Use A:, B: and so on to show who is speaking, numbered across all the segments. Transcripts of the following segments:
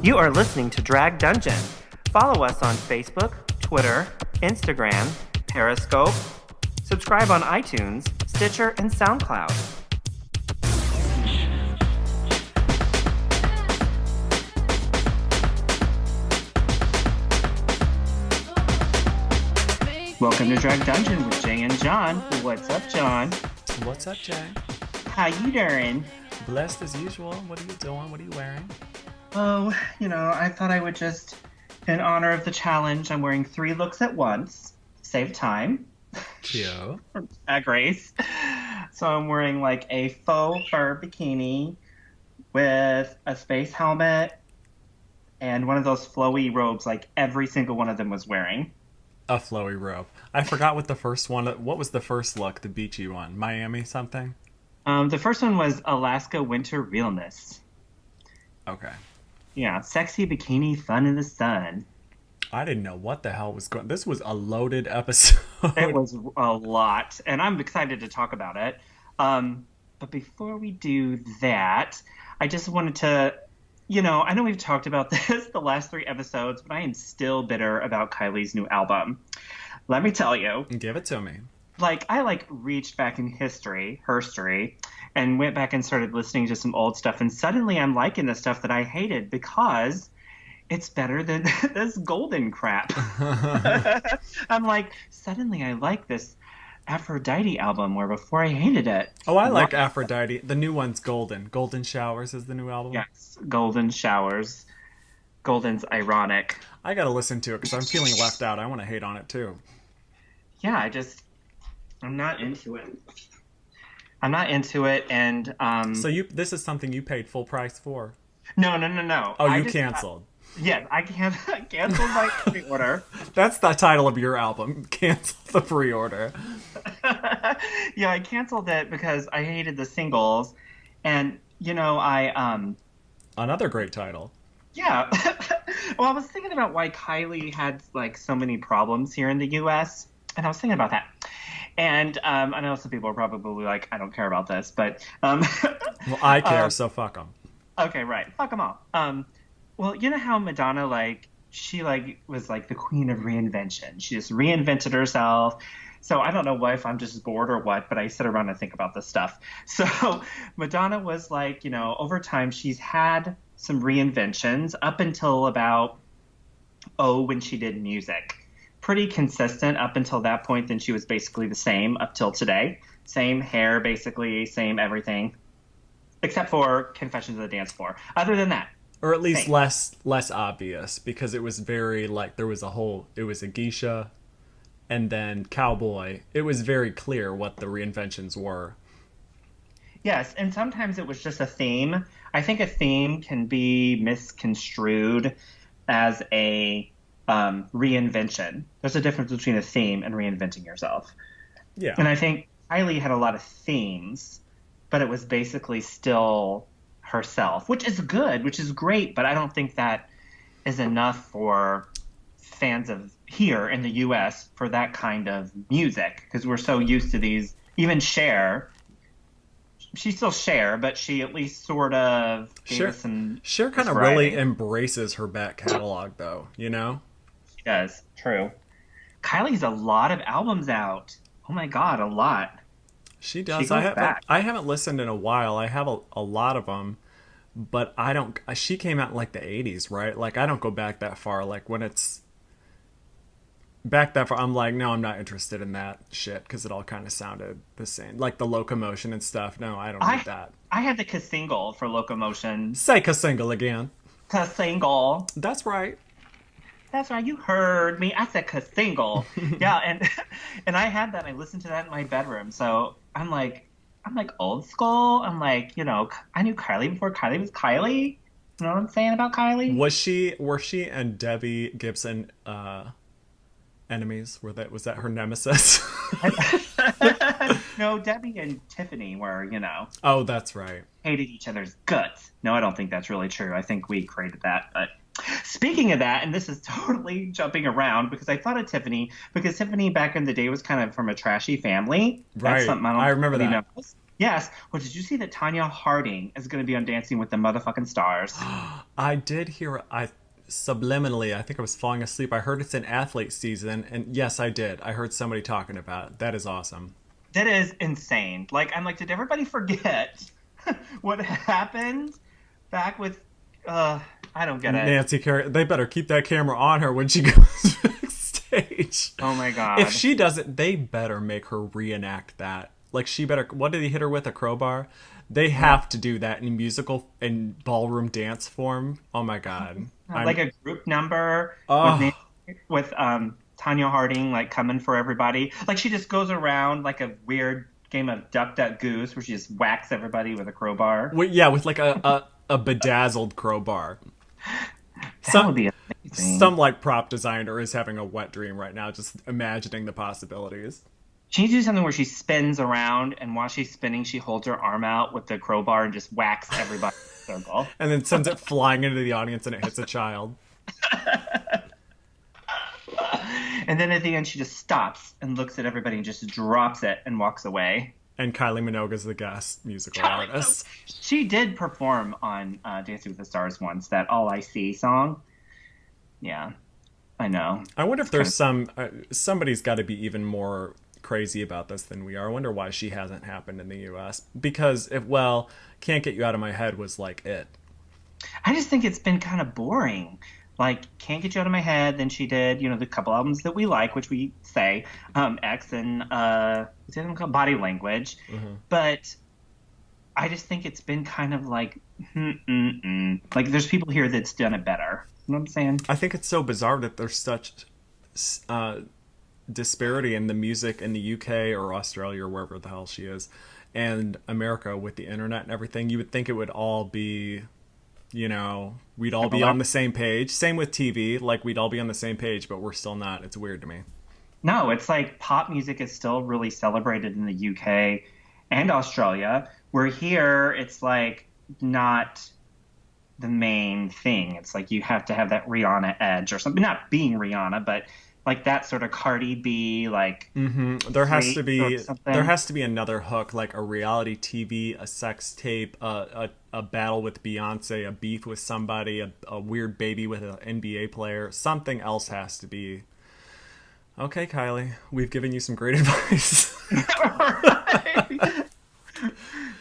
A: You are listening to Drag Dungeon. Follow us on Facebook, Twitter, Instagram, Periscope. Subscribe on iTunes, Stitcher, and Soundcloud. Welcome to Drag Dungeon with Jay and John. What's up, John?
B: What's up, Jay?
A: How you doing?
B: Blessed as usual. What are you doing? What are you wearing?
A: Oh, I thought I would just, in honor of the challenge, I'm wearing 3 looks at once. Save time.
B: Cute.
A: Drag race. So I'm wearing like a faux fur bikini with a space helmet and one of those flowy robes like every single one of them was wearing.
B: A flowy robe. I forgot what the first one... What was the first look? The beachy one? Miami something?
A: The first one was Alaska Winter Realness.
B: Okay.
A: Yeah, sexy bikini, fun in the sun.
B: I didn't know what the hell was going... This was a loaded episode.
A: It was a lot, and I'm excited to talk about it. But before we do that, I just wanted to... I know we've talked about this the last 3 episodes, but I am still bitter about Kylie's new album. Let me tell you.
B: Give it to me.
A: I reached back in herstory, and went back and started listening to some old stuff, and suddenly I'm liking the stuff that I hated because it's better than this golden crap. I'm like, suddenly I like this Aphrodite album where before I hated it.
B: Oh, I like Aphrodite. The new one's Golden. Golden Showers is the new album?
A: Yes, Golden Showers. Golden's ironic.
B: I gotta listen to it because I'm feeling left out. I want to hate on it too.
A: Yeah, I'm not into it. I'm not into it, and
B: So this is something you paid full price for?
A: No.
B: Oh, you canceled.
A: Yes, I canceled my pre-order.
B: That's the title of your album. Cancel the pre-order.
A: Yeah, I canceled it because I hated the singles, and
B: Another great title.
A: Yeah. Well, I was thinking about why Kylie had so many problems here in the U.S., and I was thinking about that. And I know some people are probably like, I don't care about this, but...
B: Well, I care, so fuck them.
A: Okay, right. Fuck them all. Well, you know how Madonna, she was the queen of reinvention. She just reinvented herself. So I don't know if I'm just bored or what, but I sit around and think about this stuff. So Madonna was over time, she's had some reinventions up until about, when she did music. Pretty consistent up until that point. Then she was basically the same up till today. Same hair, basically, same everything. Except for Confessions of the Dance Floor. Other than that.
B: Or at least less obvious, because it was very, it was a geisha, and then cowboy. It was very clear what the reinventions were.
A: Yes, and sometimes it was just a theme. I think a theme can be misconstrued as a reinvention. There's a difference between a theme and reinventing yourself.
B: Yeah.
A: And I think Kylie had a lot of themes, but it was basically still herself, which is good, which is great, but I don't think that is enough for fans of here in the U.S. for that kind of music, because we're so used to these. Even Cher, she's still Cher, but she at least sort of gave us some...
B: Cher kind of really embraces her back catalog, though, She
A: does. True. Kylie's a lot of albums out. Oh my God, a lot.
B: She does. I haven't listened in a while. I have a lot of them, but I don't. She came out in the 80s, right? I don't go back that far. When it's back that far, I'm no, I'm not interested in that shit because it all kind of sounded the same. The Locomotion and stuff. No, I don't need that.
A: I had the Ka-single for Locomotion.
B: Say Ka-single again.
A: Ka-single.
B: That's right.
A: That's right, you heard me. I said Ka-single. Yeah, and I had that. I listened to that in my bedroom. So I'm old school. I'm I knew Kylie before Kylie was Kylie. You know what I'm saying about Kylie?
B: Were she and Debbie Gibson enemies? Was that her nemesis?
A: No, Debbie and Tiffany were,
B: Oh, that's right.
A: Hated each other's guts. No, I don't think that's really true. I think we created that, but... Speaking of that, and this is totally jumping around because I thought of Tiffany, because Tiffany back in the day was kind of from a trashy family.
B: Right.
A: That's something
B: I remember that.
A: Knows. Yes. Well, did you see that Tanya Harding is going to be on Dancing with the Motherfucking Stars?
B: I did hear. I subliminally. I think I was falling asleep. I heard it's an athlete season, and yes, I did. I heard somebody talking about it. That is awesome.
A: That is insane. Like, I'm like, did everybody forget what happened back with? I don't get it.
B: Nancy Carey. They better keep that camera on her when she goes backstage.
A: Oh my god.
B: If she doesn't, they better make her reenact that. Like, she better. What did he hit her with? A crowbar? They have to do that in musical and ballroom dance form. Oh my god.
A: Like a group number with Tanya Harding like coming for everybody. Like she just goes around like a weird game of Duck Duck Goose where she just whacks everybody with a crowbar.
B: Yeah, with like a bedazzled crowbar.
A: That would be amazing.
B: Some like prop designer is having a wet dream right now, just imagining the possibilities.
A: She needs to do something where she spins around, and while she's spinning, she holds her arm out with the crowbar and just whacks everybody in a circle.
B: And then sends it flying into the audience and it hits a child.
A: And then at the end, she just stops and looks at everybody and just drops it and walks away.
B: And Kylie Minogue's the guest musical artist.
A: She did perform on Dancing with the Stars once, that All I See song. Yeah, I know.
B: I wonder if there's somebody's got to be even more crazy about this than we are. I wonder why she hasn't happened in the U.S. Because Can't Get You Out of My Head was like it.
A: I just think it's been kind of boring. Like, Can't Get You Out of My Head, then she did, the couple albums that we like, which we say, X and, what's the other one called? Body Language. Mm-hmm. But I just think it's been kind of like, like, there's people here that's done it better. You know what I'm saying?
B: I think it's so bizarre that there's such disparity in the music in the UK or Australia or wherever the hell she is, and America with the internet and everything. You would think it would all be, we'd all be on the same page. Same with TV, like we'd all be on the same page, but we're still not. It's weird to me.
A: No, it's like pop music is still really celebrated in the UK and Australia. Where here, it's like not the main thing. It's like you have to have that Rihanna edge or something. Not being Rihanna, but like that sort of Cardi B, like
B: there has to be another hook, like a reality TV, a sex tape, a battle with Beyonce, a beef with somebody, a weird baby with an NBA player. Something else has to be. Okay, Kylie, we've given you some great advice.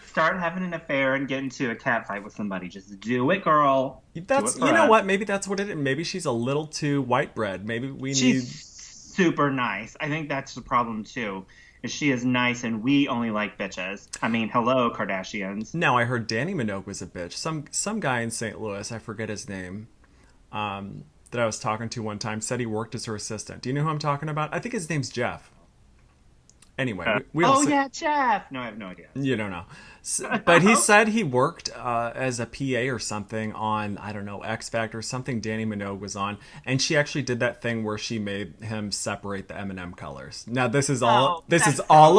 A: Start having an affair and get into a cat fight with somebody. Just do it, girl.
B: That's what? Maybe that's what it is. Maybe she's a little too white bread. Maybe she's
A: super nice. I think that's the problem too. Is she is nice and we only like bitches. I mean, hello, Kardashians.
B: Now I heard Danny Minogue was a bitch. Some guy in St. Louis, I forget his name, that I was talking to one time, said he worked as her assistant. Do you know who I'm talking about? I think his name's Jeff. Anyway,
A: yeah, Jeff. No, I have no idea.
B: You don't know. But he said he worked as a PA or something on, I don't know, X Factor, something Danny Minogue was on. And she actually did that thing where she made him separate the M&M colors. Now, this is all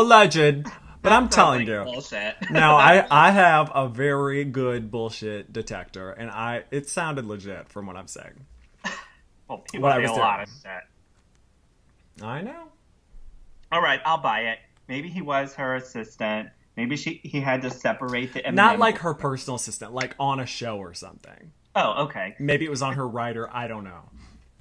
B: alleged, but I'm telling you.
A: Bullshit.
B: Now, I have a very good bullshit detector, and it sounded legit from what I'm saying.
A: Well, people say a lot of shit.
B: I know.
A: All right, I'll buy it. Maybe he was her assistant. Maybe he had to separate the M&M.
B: Not like her personal assistant, like on a show or something.
A: Oh, okay.
B: Maybe it was on her writer. I don't know.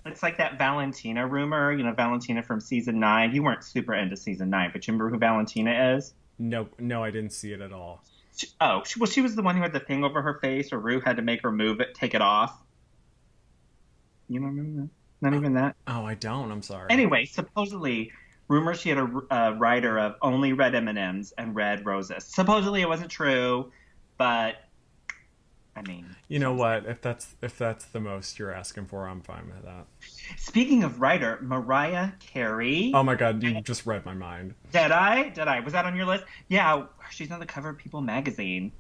A: It's like that Valentina rumor. Valentina from season 9. You weren't super into season 9, but you remember who Valentina is?
B: No, I didn't see it at all.
A: She was the one who had the thing over her face, or Rue had to make her move it, take it off. You don't remember that? Not even that?
B: Oh, I don't. I'm sorry.
A: Anyway, supposedly, rumors she had a writer of only red M&Ms and red roses. Supposedly it wasn't true, but I mean,
B: you know what? If that's the most you're asking for, I'm fine with that.
A: Speaking of writer, Mariah Carey.
B: Oh my God, you just read my mind.
A: Did I? Was that on your list? Yeah, she's on the cover of People magazine.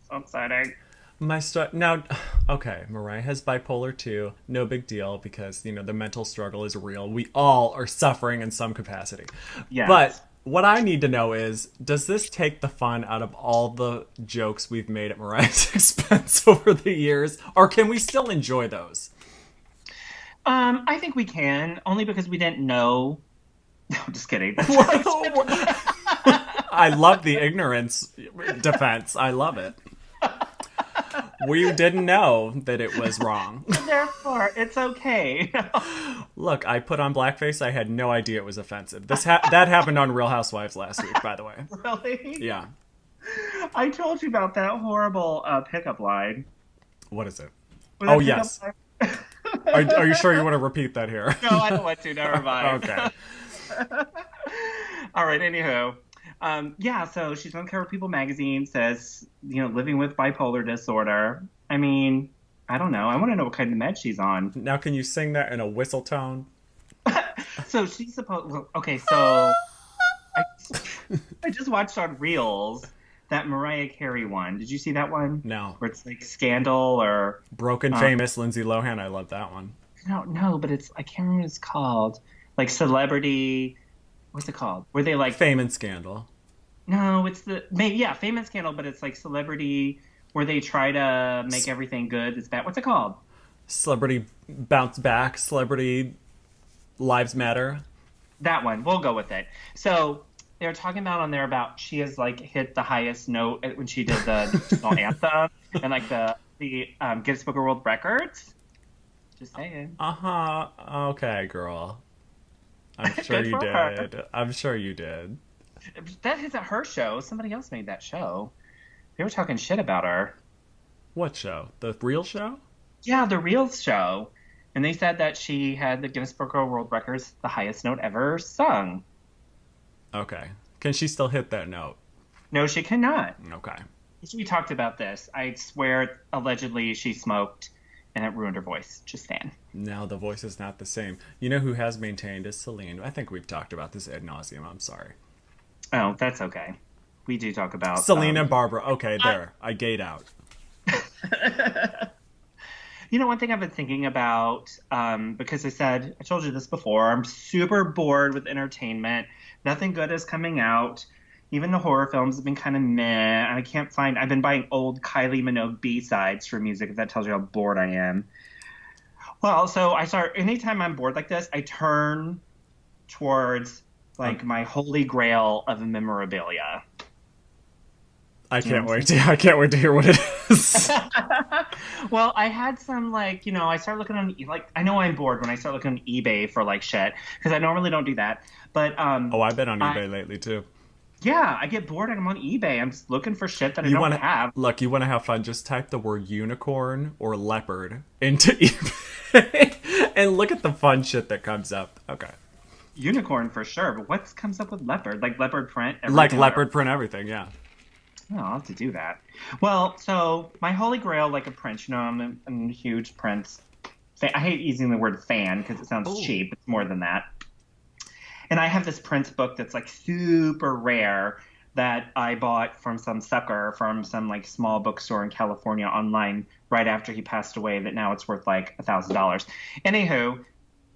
A: So exciting.
B: Now, okay, Mariah has bipolar 2. No big deal because, the mental struggle is real. We all are suffering in some capacity.
A: Yes.
B: But what I need to know is, does this take the fun out of all the jokes we've made at Mariah's expense over the years? Or can we still enjoy those?
A: I think we can, only because we didn't know. No, I'm just kidding.
B: I love the ignorance defense. I love it. We didn't know that it was wrong.
A: Therefore, it's okay.
B: Look, I put on blackface. I had no idea it was offensive. That happened on Real Housewives last week, by the way.
A: Really?
B: Yeah.
A: I told you about that horrible pickup line.
B: What is it? Oh, yes. Are you sure you want to repeat that here?
A: No, I don't want to. Never mind.
B: Okay.
A: All right, anywho. Yeah, so she's on cover of People magazine, says, living with bipolar disorder. I mean, I don't know. I want to know what kind of med she's on.
B: Now, can you sing that in a whistle tone?
A: So she's supposed... Okay, so... I just watched on Reels that Mariah Carey one. Did you see that one?
B: No.
A: Where it's like Scandal or...
B: Broken Famous, Lindsay Lohan. I love that one.
A: No, but I can't remember what it's called. Like Celebrity... What's it called? Where they like...
B: Fame and Scandal.
A: No, it's Fame and Scandal, but it's like Celebrity where they try to make everything good. It's bad. What's it called?
B: Celebrity Bounce Back. Celebrity Lives Matter.
A: That one. We'll go with it. So they're talking about she has like hit the highest note when she did the national anthem and like the Guinness Book of World Records. Just saying.
B: Okay, girl. I'm sure you did. I'm sure you did.
A: That isn't her show. Somebody else made that show. They were talking shit about her.
B: What show? The Real show?
A: Yeah, the Real show. And they said that she had the Guinness Book of World Records, the highest note ever sung.
B: Okay. Can she still hit that note?
A: No, she cannot.
B: Okay.
A: We talked about this. I swear, allegedly, she smoked, and it ruined her voice. Just saying.
B: Now the voice is not the same. You know who has maintained is Celine. I think we've talked about this ad nauseum. I'm sorry.
A: Oh, that's okay. We do talk about...
B: Celine and Barbara. Okay, there. I gate out.
A: One thing I've been thinking about, because I told you this before, I'm super bored with entertainment. Nothing good is coming out. Even the horror films have been kind of meh. I've been buying old Kylie Minogue B-sides for music, if that tells you how bored I am. Well, so anytime I'm bored like this, I turn towards, my holy grail of memorabilia.
B: I can't wait to hear what it is.
A: Well, I had some I started looking on I know I'm bored when I start looking on eBay for shit because I normally don't do that. But
B: I've been on eBay lately too.
A: Yeah, I get bored and I'm on eBay. I'm just looking for shit that I don't have.
B: Look, you want to have fun? Just type the word unicorn or leopard into eBay and look at the fun shit that comes up. Okay.
A: Unicorn for sure, but what comes up with leopard? Like leopard print?
B: Leopard print everything, yeah.
A: Oh, I'll have to do that. Well, so my holy grail, like a Prince, I'm a huge Prince fan. I hate using the word fan because it sounds cheap. It's more than that. And I have this Prince book that's super rare that I bought from some sucker from some small bookstore in California online right after he passed away that now it's worth $1,000. Anywho,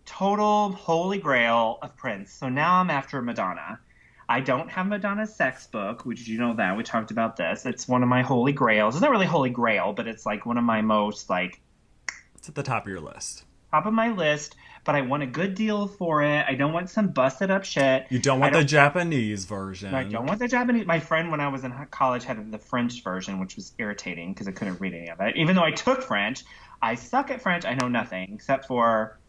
A: total holy grail of Prince. So now I'm after Madonna. I don't have Madonna's sex book, which you know that. We talked about this. It's one of my holy grails. It's not really holy grail, but it's one of my most
B: It's at the top of your list.
A: Top of my list, but I want a good deal for it. I don't want some busted up shit.
B: You don't want the Japanese version.
A: I don't want the Japanese. My friend, when I was in college, had the French version, which was irritating because I couldn't read any of it. Even though I took French, I suck at French. I know nothing except for,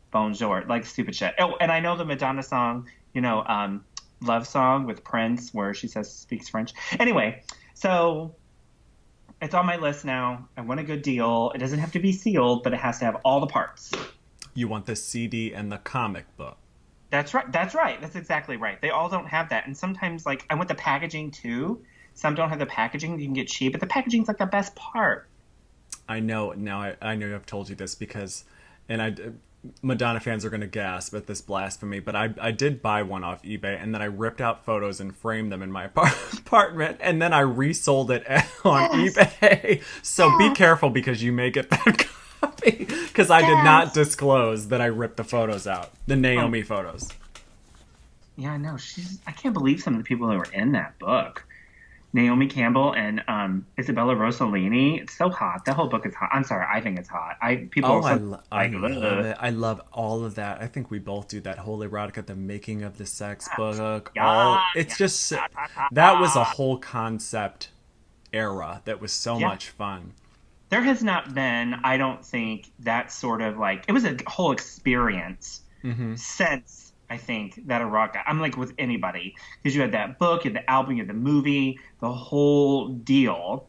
A: bonjour, stupid shit. Oh, and I know the Madonna song, Love Song with Prince, where she speaks French. Anyway, so it's on my list now. I want a good deal. It doesn't have to be sealed, but it has to have all the parts.
B: You want the CD and the comic book.
A: That's right. That's right. That's exactly right. They all don't have that. And sometimes, I want the packaging, too. Some don't have the packaging. You can get cheap, but the packaging's, the best part.
B: I know. Now, I know I've told you this because... Madonna fans are going to gasp at this blasphemy, but I did buy one off eBay, and then I ripped out photos and framed them in my apartment, and then I resold it on eBay. So be careful because you may get that copy, because I did not disclose that I ripped the photos out, the Naomi photos.
A: Yeah, I know. I can't believe some of the people who were in that book. Naomi Campbell and Isabella Rossellini. It's so hot. The whole book is hot. I'm sorry, I think it's hot. I
B: Oh,
A: people some
B: I
A: like
B: love
A: ugh.
B: it. I love all of that. I think we both do that whole erotica, the making of the sex book.
A: Yeah,
B: All it's
A: yeah,
B: just
A: ta, ta, ta,
B: that was a
A: ta.
B: whole concept era that was so
A: Yeah.
B: much fun.
A: There has not been, I don't think, that sort of like it was a whole experience
B: Hmm.
A: since I think that erotica. I'm like with anybody because you had that book, you had the album, you had the movie, the whole deal.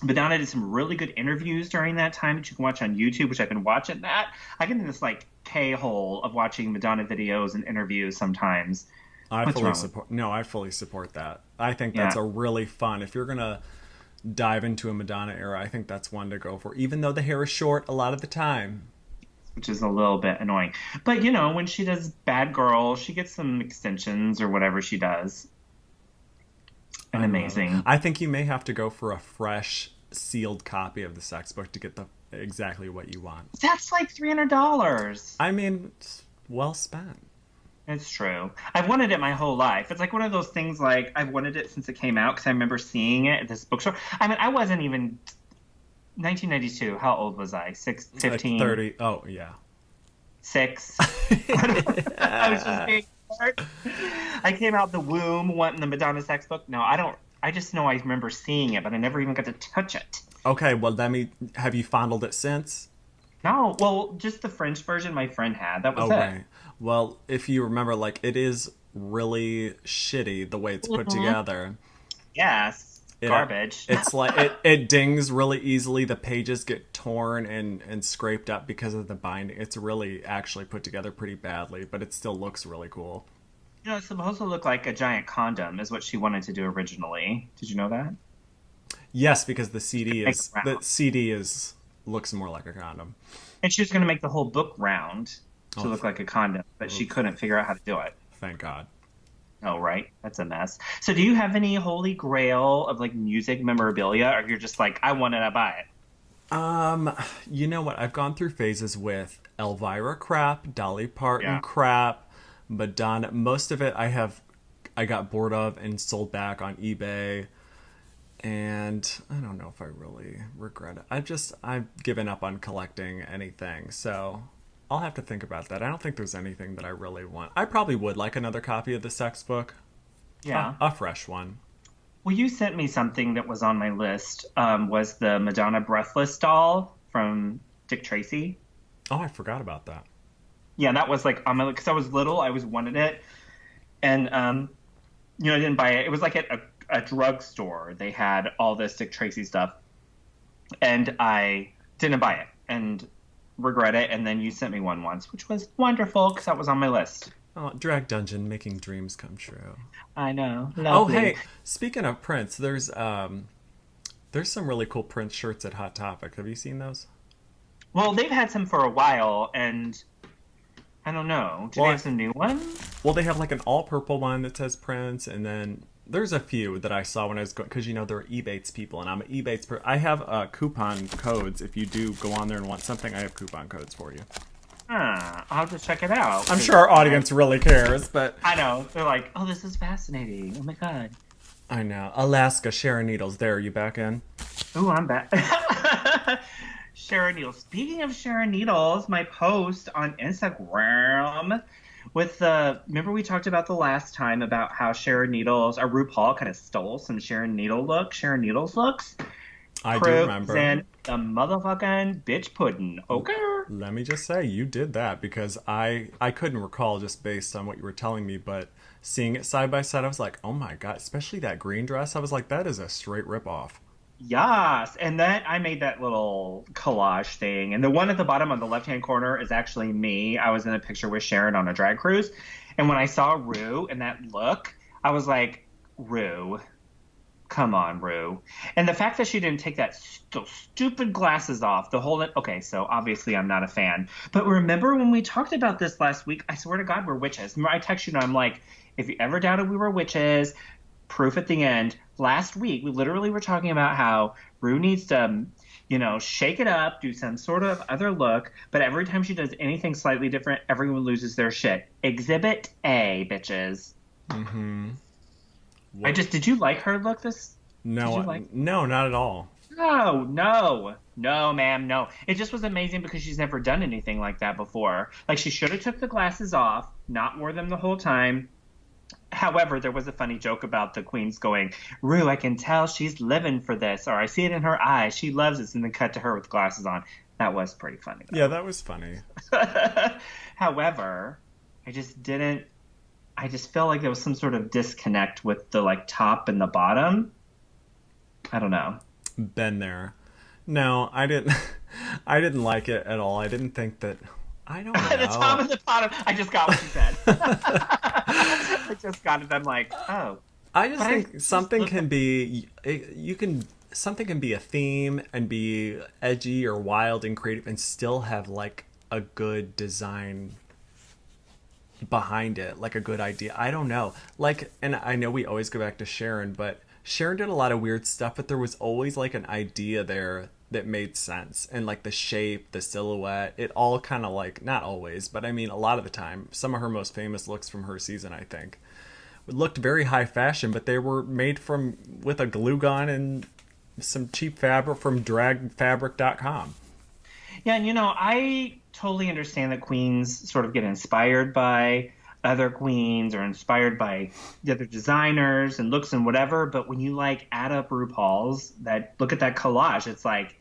A: Madonna did some really good interviews during that time that you can watch on YouTube, which I've been watching that. I get in this like K-hole of watching Madonna videos and interviews sometimes.
B: I
A: What's
B: fully
A: wrong with
B: support. No, I fully support that. I think that's
A: yeah.
B: a really fun. If you're gonna dive into a Madonna era, I think that's one to go for. Even though the hair is short a lot of the time.
A: Which is a little bit annoying. But you know, when she does Bad Girl, she gets some extensions or whatever she does. And
B: I love it.
A: amazing.
B: I think you may have to go for a fresh sealed copy of the sex book to get the exactly what you want.
A: That's like $300.
B: I mean, it's well spent.
A: It's true. I've wanted it my whole life. It's like one of those things like I've wanted it since it came out because I remember seeing it at this bookstore. I mean, I wasn't even 1992. How old was I? Six,
B: Like
A: 15,
B: 30. Oh, yeah.
A: 6. I was just being smart. I came out the womb wanting the Madonna sex book. No, I don't. I just know I remember seeing it, but I never even got to touch it.
B: Okay, well, let me. Have you fondled it since?
A: No, well, just the French version my friend had. That was
B: Oh,
A: it.
B: right. Well, if you remember, like, it is really shitty the way it's put
A: Mhm.
B: together.
A: Yes,
B: It
A: garbage.
B: it's like it dings really easily. The pages get torn and scraped up because of the binding. It's really actually put together pretty badly, but it still looks really cool.
A: You know, it's supposed to look like a giant condom, is what she wanted to do originally. Did you know that?
B: Yes, because
A: Make it round.
B: the CD is looks more like a condom.
A: And she was going to make the whole book round to
B: Oh,
A: look like a condom, but she couldn't figure out how to do it.
B: thank God.
A: Oh, right. That's a mess. So, do you have any holy grail of like music memorabilia, or you're just like, I want it, I buy it?
B: Um, you know what? I've gone through phases with Elvira crap, Dolly Parton
A: Yeah.
B: crap, Madonna. Most of it I got bored of and sold back on eBay. And I don't know if I really regret it. I've given up on collecting anything. So I'll have to think about that. I don't think there's anything that I really want. I probably would like another copy of the sex book.
A: Yeah.
B: A fresh one.
A: Well, you sent me something that was on my list. Was the Madonna Breathless doll from Dick Tracy?
B: Oh, I forgot about that.
A: Yeah, that was like on my because I was little, I was wanted it, and you know, I didn't buy it. It was like at a drugstore. They had all this Dick Tracy stuff, and I didn't buy it and regret it. And then you sent me one once, which was wonderful because that was on my list.
B: Oh, Drag Dungeon, making dreams come true.
A: I know,
B: Oh,
A: lovely.
B: hey, speaking of Prince, there's some really cool Prince shirts at Hot Topic. Have you seen those?
A: Well, they've had some for a while, and I don't know. Do they
B: Well,
A: have some new ones?
B: well, they have like an all purple one that says Prince, and then there's a few that I saw when I was going because you know they're Ebates people, and I'm an Ebates. I have coupon codes. If you do go on there and want something, I have coupon codes for you.
A: Huh, I'll have to check it out.
B: I'm
A: 'Cause
B: sure our audience really cares, but
A: I know. They're like, oh, this is fascinating. Oh my God.
B: I know. Alaska, Sharon Needles. There, are you back in?
A: Ooh, I'm back. Sharon Needles. Speaking of Sharon Needles, my post on Instagram with the remember we talked about the last time about how Sharon Needles or RuPaul kind of stole some Sharon Needles looks.
B: I do
A: Proves
B: remember.
A: in the motherfucking bitch pudding. Okay.
B: Let me just say, you did that because I couldn't recall just based on what you were telling me, but seeing it side by side, I was like, oh my God, especially that green dress. I was like, that is a straight rip off.
A: Yes, and then I made that little collage thing, and the one at the bottom on the left-hand corner is actually me. I was in a picture with Sharon on a drag cruise, and when I saw Rue in that look, I was like, Rue, come on, Rue. And the fact that she didn't take those stupid glasses off, the whole okay, so obviously I'm not a fan. But remember when we talked about this last week? I swear to God, we're witches. Remember, I texted you and I'm like, if you ever doubted we were witches, proof at the end. Last week, we literally were talking about how Rue needs to, you know, shake it up, do some sort of other look. But every time she does anything slightly different, everyone loses their shit. Exhibit A, bitches.
B: Mm-hmm.
A: Did you like her look this Did you
B: No,
A: like?
B: no, not at all.
A: No, no, no, ma'am, no. It just was amazing because she's never done anything like that before. Like she should have took the glasses off, not wore them the whole time. However, there was a funny joke about the queens going, Rue, I can tell she's living for this, or I see it in her eyes. She loves this, and then cut to her with glasses on. That was pretty funny,
B: Yeah,
A: though.
B: that was funny.
A: However, I just didn't. I just felt like there was some sort of disconnect with the like top and the bottom. I don't know.
B: Been there. No, I didn't. I didn't like it at all. I didn't think that. I don't
A: The top
B: know.
A: and the bottom. I just got what you said. I just got it. I'm like, oh.
B: I just
A: But
B: think something can be. You can. Something can be a theme and be edgy or wild and creative and still have like a good design behind it, like a good idea. I don't know. Like, and I know we always go back to Sharon, but Sharon did a lot of weird stuff, but there was always like an idea there that made sense. And like the shape, the silhouette, it all kind of like, not always, but I mean, a lot of the time, some of her most famous looks from her season, I think, looked very high fashion, but they were made from, with a glue gun and some cheap fabric from dragfabric.com.
A: Yeah, and I totally understand that queens sort of get inspired by other queens or inspired by the other designers and looks and whatever. But when you like add up RuPaul's, that look at that collage, it's like,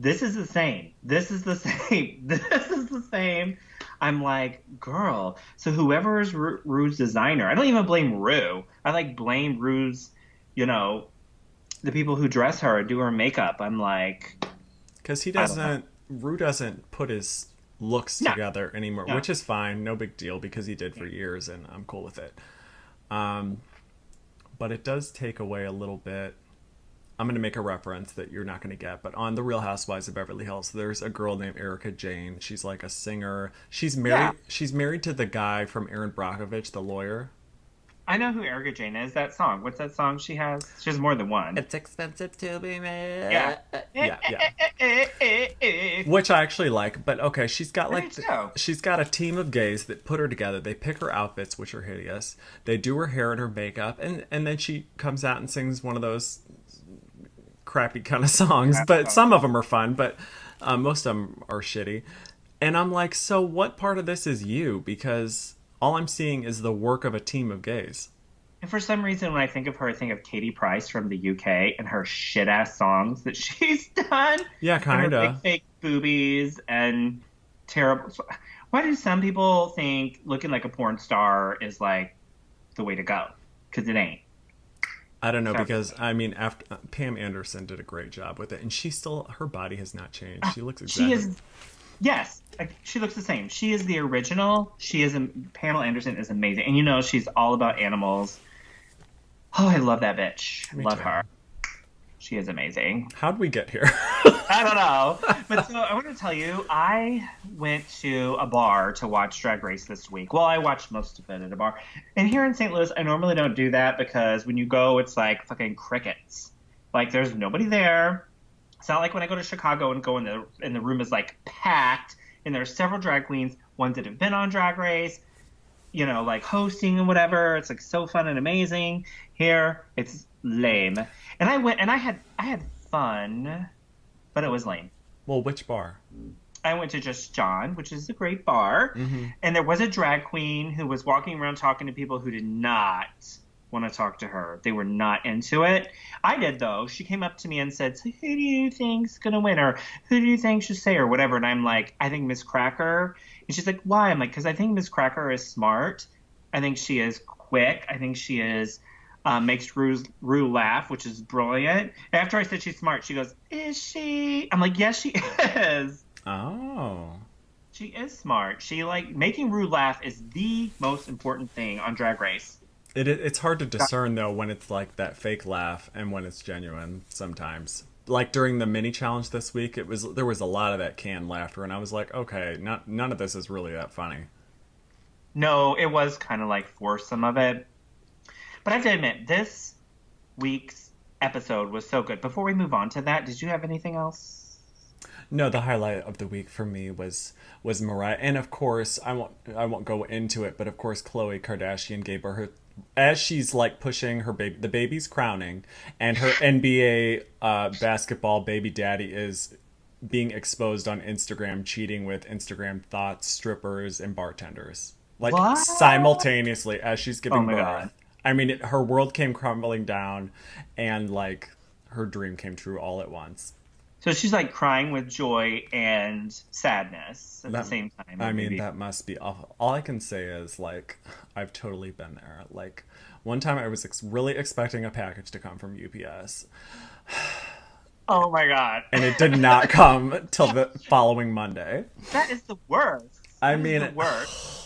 A: this is the same. This is the same. This is the same. I'm like, girl. So whoever is Rue's designer, I don't even blame Rue. I like blame Rue's, the people who dress her or do her makeup. I'm like,
B: Because he
A: I don't know.
B: doesn't, Rue doesn't put his looks
A: No,
B: together anymore,
A: no.
B: which is fine, no big deal, because he did for years, and I'm cool with it. But it does take away a little bit. I'm going to make a reference that you're not going to get, but on The Real Housewives of Beverly Hills, there's a girl named Erica Jane. She's like a singer. She's married.
A: Yeah.
B: She's married to the guy from Aaron Brockovich, the lawyer.
A: I know who Erica Jane is. That song. What's that song she has? She has more than one.
B: It's expensive to be made.
A: Yeah.
B: Yeah. Which I actually like, but okay, she's got
A: I
B: like
A: do too.
B: she's got a team of gays that put her together. They pick her outfits, which are hideous. They do her hair and her makeup, and then she comes out and sings one of those crappy kind of songs. But some of them are fun, but most of them are shitty. And I'm like, so what part of this is you? Because all I'm seeing is the work of a team of gays.
A: And for some reason, when I think of her, I think of Katie Price from the UK and her shit ass songs that she's done.
B: Yeah,
A: And
B: kind
A: her
B: of.
A: big fake boobies and terrible. Why do some people think looking like a porn star is like the way to go? Because it ain't.
B: I don't know,
A: So-
B: because I mean, after Pam Anderson did a great job with it, and she still, her body has not changed. She looks exactly.
A: She is, yes, like, she looks the same. She is the original. Pamela Anderson is amazing. And she's all about animals. Oh, I love that bitch.
B: Me
A: Love
B: too.
A: her. She is amazing.
B: How'd we get here?
A: I don't know. But so I want to tell you, I went to a bar to watch Drag Race this week. Well, I watched most of it at a bar. And here in St. Louis, I normally don't do that because when you go, it's like fucking crickets. Like there's nobody there. It's not like when I go to Chicago and go and the room is like packed and there's several drag queens, ones that have been on Drag Race, like hosting and whatever. It's like so fun and amazing. Here, it's lame. And I went and I had fun, but it was lame.
B: Well, which bar?
A: I went to Just John, which is a great bar, and there was a drag queen who was walking around talking to people who did not want to talk to her. They were not into it. I did, though. She came up to me and said, so who do you think's going to win? Or who do you think should say? Or whatever. And I'm like, I think Miss Cracker. And she's like, why? I'm like, because I think Miss Cracker is smart. I think she is quick. I think she is makes Rue laugh, which is brilliant. After I said she's smart, she goes, is she? I'm like, yes, she is.
B: Oh.
A: She is smart. She making Rue laugh is the most important thing on Drag Race.
B: It's hard to discern though when it's like that fake laugh and when it's genuine sometimes. Like during the mini challenge this week, there was a lot of that canned laughter, and I was like, okay, none of this is really that funny.
A: No, it was kind of like forced, some of it. But I have to admit, this week's episode was so good. Before we move on to that, did you have anything else?
B: No, the highlight of the week for me was Mariah, and of course I won't go into it, but of course Khloe Kardashian gave as she's like pushing her baby, the baby's crowning, and her NBA basketball baby daddy is being exposed on Instagram, cheating with Instagram thoughts, strippers, and bartenders, like
A: What?
B: simultaneously as she's
A: Oh
B: giving
A: my
B: birth.
A: God.
B: I mean, her world came crumbling down, and like her dream came true all at once.
A: So she's like crying with joy and sadness at the
B: That,
A: same time,
B: I
A: or
B: mean,
A: maybe.
B: that must be awful. All I can say is like, I've totally been there. Like, one time I was really expecting a package to come from UPS,
A: Oh my God.
B: and it did not come till the following Monday.
A: That is the worst.
B: I
A: That is
B: mean,
A: the worst.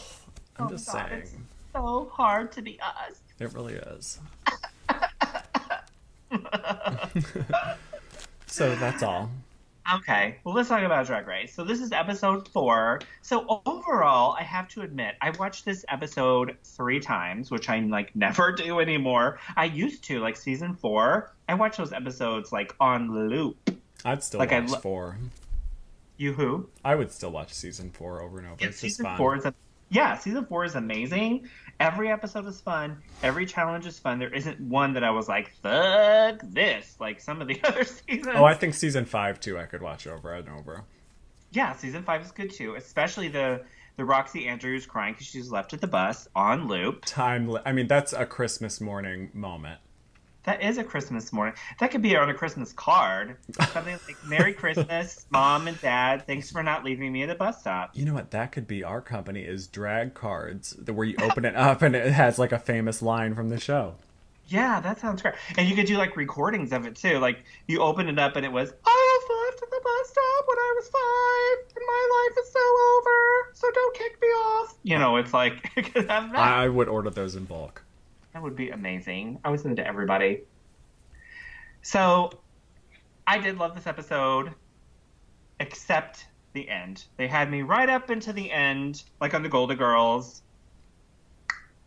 B: I'm
A: Oh my
B: just
A: God, it's
B: saying,
A: so hard to be us.
B: it really is. So that's all.
A: Okay, well, let's talk about Drag Race. So this is episode 4. So overall, I have to admit, I watched this episode 3 times, which I like never do anymore. I used to, like season 4. I watch those episodes like on loop.
B: I'd still
A: Like
B: watch 4.
A: You who?
B: I would still watch season 4 over and over.
A: Yeah,
B: It's just
A: season
B: fun.
A: 4 is season 4 is amazing. Every episode is fun. Every challenge is fun. There isn't one that I was like, fuck this, like some of the other seasons.
B: Oh, I think season 5 too. I could watch over and over.
A: Yeah, season 5 is good too, especially the Roxy Andrews crying because she's left at the bus on loop.
B: I mean, that's a Christmas morning moment.
A: That is a Christmas morning. That could be on a Christmas card. Something like "Merry Christmas, Mom and Dad. Thanks for not leaving me at the bus stop."
B: You know what? That could be our company is drag cards, where you open it up and it has like a famous line from the show.
A: Yeah, that sounds great. And you could do like recordings of it too. Like you open it up and it was, "I was left at the bus stop when I was 5, and my life is so over. So don't kick me off." You know, it's like you could have that.
B: I would order those in bulk.
A: That would be amazing. I would send it to everybody. So I did love this episode, except the end. They had me right up into the end, like on the Golden Girls.